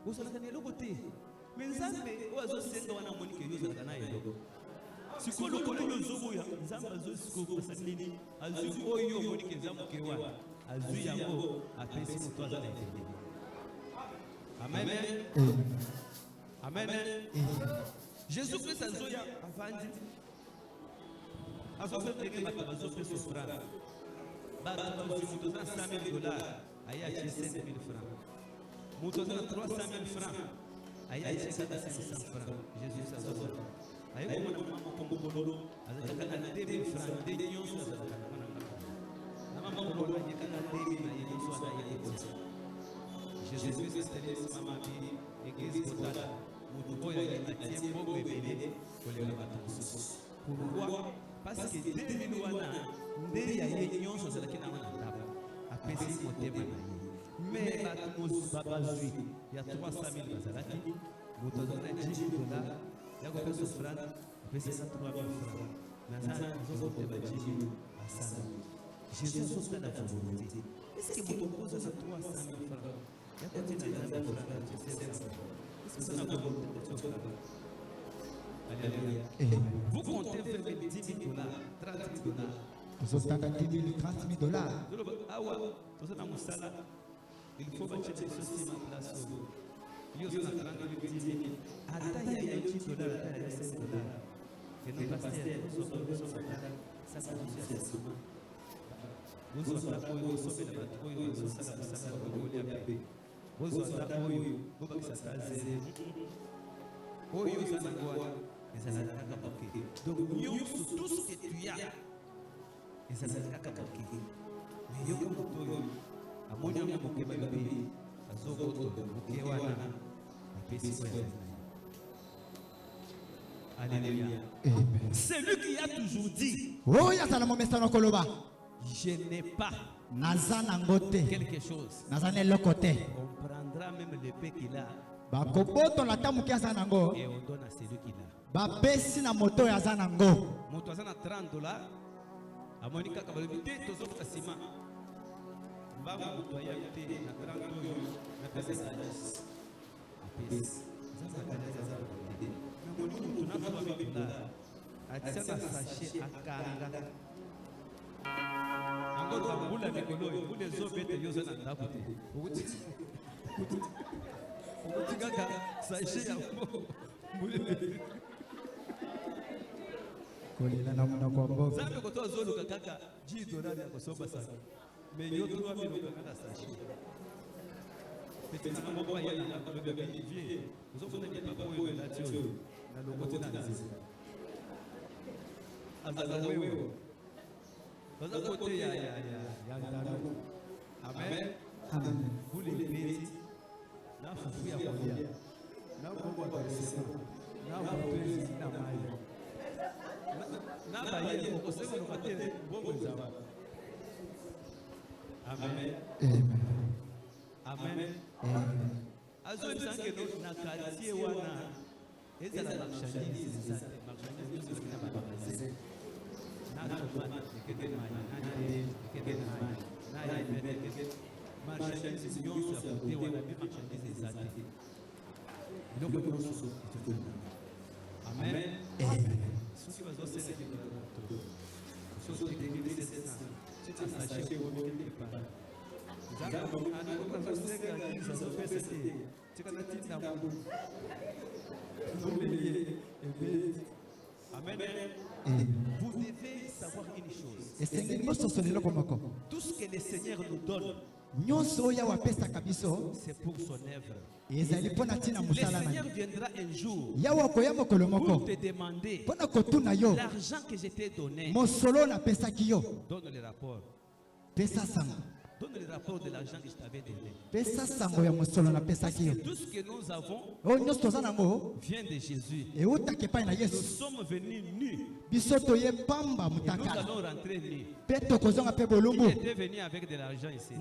Speaker 2: Ozalaka na eloko te. Mais nzambe oyo azosenga wana amoni ke yo ozalaka na eloko. Sikoyo lokolo yo ozoboya nzambe azosikokosa nini azwi oyo omoni ke eza moke wana azwi yango apesi moto aza na eteni. Amen. Amen. Jésus-Christ azoya avandi azofeteke bato bazopesa ofrande bato bazwi moto aza na $100 000 aye atie 5 000 francs moto aza na 300 000 francs aye atie kaka 500 francs Jésus azozola aye komona mama moko mokolo azalaka na 2 000 francs nde nyonso azalaka na mwana na mama mokolo aye kaka 2 000 na ye nyonso wana aye kotia Jésus-Christ atelemi mama bi église kotala moto oyo aye atie mbongo ebele kolela bato mosusu pourquoi parce que 2 000 wana nde ya ye nyonso azalaki nango na ndako apesi motema na ye mais bato bazwi ya 300 000 bazalaki moto azalaki na $10 000 ya kopesa ofrande apesisa 3 000 francs naza azokoteba 10 000 asala Jésus azotala volonté est-ce que moto okoza na 300 000 francs ya kotina nzambe ofrande atie 700 francs est-ce que oza na volonté de ofrande? Alléluia. Vous comptez faire 10 000 $, 30 000 $.
Speaker 3: ozotanga 10 000 30 000 $.
Speaker 2: Awa, toza na mosala. Il faut batie biso nsima place oyo. Yo oza na 30 000 10 000. Ata ya yo $10, ata ya $5. Et nos pasteurs, ozwa biso batala, sasa biso ya nsima. Bozwa ata oyo osopela bato oyo ezosala mosala kokolia mpe. Bozwa ata oyo bobakisa ta zere. Oyo oza nango wana ezalaka kaka moke. Donc nyonso tout ce que tu as ezalaka kaka moke. Mais yoka moto oyo amoni yango moke bayobi azokoto moke wana apesi oyo azali na ye. Alléluia. Celui qui a toujours dit
Speaker 3: oyo azala momesano koloba
Speaker 2: je n'ai pas
Speaker 3: naza nango te
Speaker 2: quelque chose,
Speaker 3: naza na eloko te
Speaker 2: on prendra même l'épée qu'il a
Speaker 3: bakobotola ata moke aza nango
Speaker 2: et on donne à celui qu'il a.
Speaker 3: bapesi na moto oyo aza nango
Speaker 2: Moto aza na $30 amoni kaka balobi te tozofuta nsima mbango moto ayabi te na 30 oyo napesa sadis apesi nzambe aza te namoni moto nazuwa $10 atia na sachet akanga yango bambula mikolo oyo mbula ezobete yo oza na ndako te okuti kaka sachet yango mbula
Speaker 3: kolela na monoko ya mboka
Speaker 2: Zambe koto azoluka kaka $10 ya kosomba sana. Mais yo 3 000 okanga na sachet. Petit moko ya na bebe vie. Ozofuna ke papa oyo na tio na lokote na nzisa. Azala wewe. Dans un côté, il y a Ndano. Amen.
Speaker 3: Amen.
Speaker 2: Vous les petits, na fufu ya kolia, na bongo ya sema, na mpenzi na mai. Na baye ko sema no matele bongo zawa. Amen. Amen. Amen. Azo nsange no na quartier wana eza la marchandise zate, marchandise zo na babazé. Na tomate, kete mai, na kete mai, na ibete. Marchandise nyonso ya kote wana bi marchandise ezate biloko nyonso etokona. Amen. Soki bazosala biloko soki tekeli sesa soki sachet okomiki epa nzambe anakoka bazoseka kisa zopesa te tikana tinda mbu nobelie ebeti. Amen. Vous devez savoir une chose. Tout ce que le Seigneur nous donne, c'est pour son œuvre. Le Seigneur viendra un jour pour te demander l'argent que je t'ai donné. Donne le rapport. Donne le rapport de l'argent que je t'avais donné. Parce que tout ce que nous avons vient de Jésus. Nous sommes venus nus. Et nous allons rentrer nus. Il était venu avec de l'argent ici.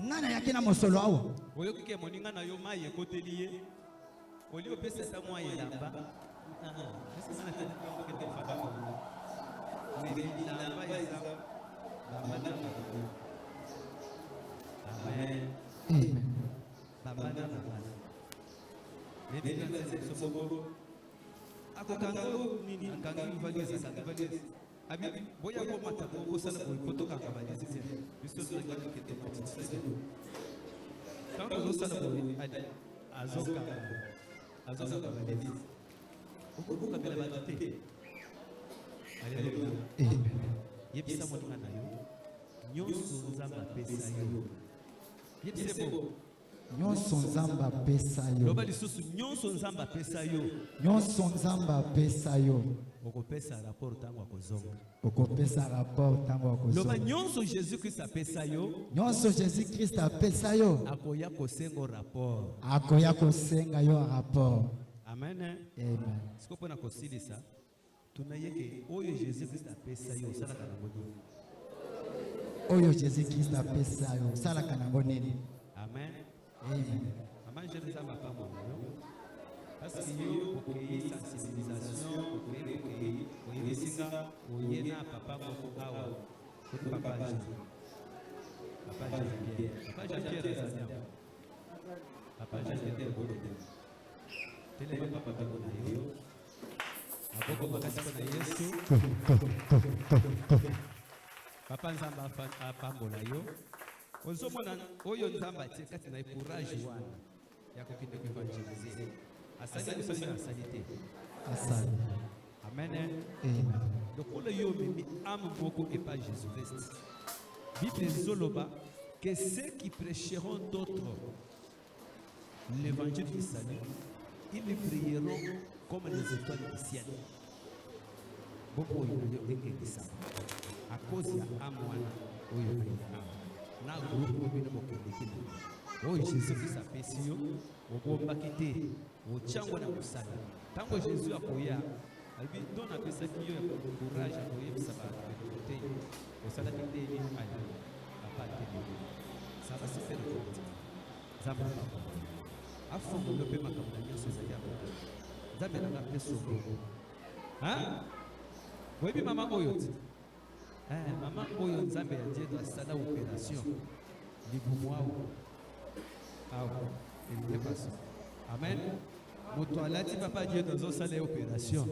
Speaker 2: Amen.
Speaker 3: Nyonso nzamba pesa yo.
Speaker 2: Loba lisusu nyonso nzamba pesa yo.
Speaker 3: Nyonso nzamba pesa yo.
Speaker 2: Okopesa rapport tango akozonga.
Speaker 3: Okopesa rapport tango akozonga.
Speaker 2: Loba nyonso Jésus Christ apesa yo.
Speaker 3: Nyonso Jésus Christ apesa yo.
Speaker 2: Akoya kosengo rapport.
Speaker 3: Akoya kosenga yo rapport.
Speaker 2: Amen.
Speaker 3: Amen.
Speaker 2: Siko pona kosilisa. Tunayeke oyo Jésus Christ apesa yo sala kana ngoni.
Speaker 3: Oyo Jésus Christ apesa yo sala kana ngoni.
Speaker 2: Amen.
Speaker 3: Amen.
Speaker 2: Amen. Je les aime pas moi. Parce que yo pour créer sensibilisation, pour créer oyesinga oyena papa moko awa. Papa Jean-Pierre. Papa Jean-Pierre azanya. Papa Jean-Pierre bodo. Tele papa bodo na yo. Aboko makasi na Yesu. Papa nzamba apambola yo. Ozomona oyo nzamba tikati na courage wana ya kokende ku evangeliser. Asali kusali na salite.
Speaker 3: Asali.
Speaker 2: Amen.
Speaker 3: Amen.
Speaker 2: Donc on le yo mimi ame beaucoup et pas Jésus Christ. Bible zoloba que ceux qui prêcheront d'autres l'évangile du salut, ils brilleront comme les étoiles du ciel. Beaucoup yo ekekisa. À cause ya amwana oyo na groupe bino bokendekina oyo Jésus Christ apesi yo obombaki te ochango na kosala ntango Jésus akoya albi don apesaki yo ya courage akoyebisa bato te osalaki te nini aya papa te ça va se faire compte nzambe afongola mpe makambo na nyonso ezali yako nzambe nanga mpe songo oyebi mama oyo te maman oyo nzambe ya Dieu asala opération libumwao awa elingi paso. Amen. Moto alati papa Dieu azosala opération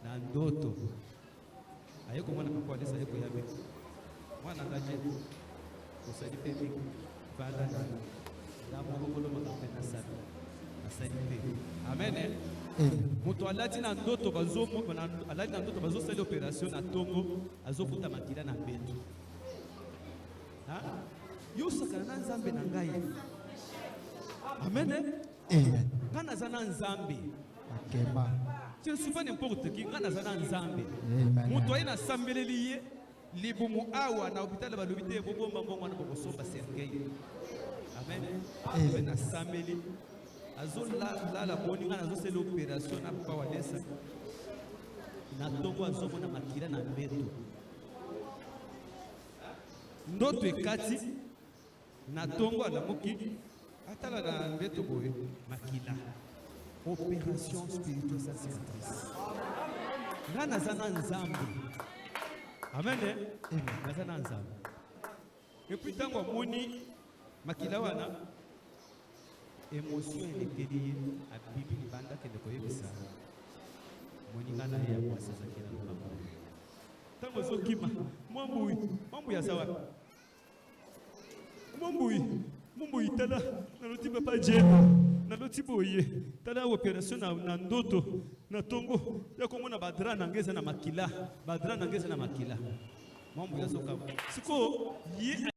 Speaker 2: na ndoto aye komona papa alesa ye koyabe mwana ngaje kosali pe bala na mokolo makape na sana asali pe. Amen. Moto alati na ndoto alati na ndoto bazosala opération na tongo azokuta makila na mbeto. Yo sakana na nzambe na ngai. Amen.
Speaker 3: Amen.
Speaker 2: Ngana zana nzambe.
Speaker 3: Akema.
Speaker 2: Je ne suis pas n'importe qui. Ngana zana nzambe.
Speaker 3: Amen.
Speaker 2: Moto aye na sambeleli ye libumu awa na hôpital balobi te bobomba mbongo wana bokosomba cercueil. Amen. Amen. Na sameli azola boni ngana azosela opération na papa walesa na tongo azomona makila na mbeto ndoto ekati na tongo alamuki atala na mbeto boye makila opération spirituelle sanctificatrice ngana zana nzambe. Amen. Amen. Nazana nzambe. Et puis tango amoni makila wana émotion elekeli a bibi libanda kende koyebisa moni ngana ya mwasa zakela lukambo tango zokima mwambu ya sawa mwambu itala na loti papa jema na loti boye tala opération na ndoto na tongo ya komona badra na ngeza na makila mwambu ya soka siko ye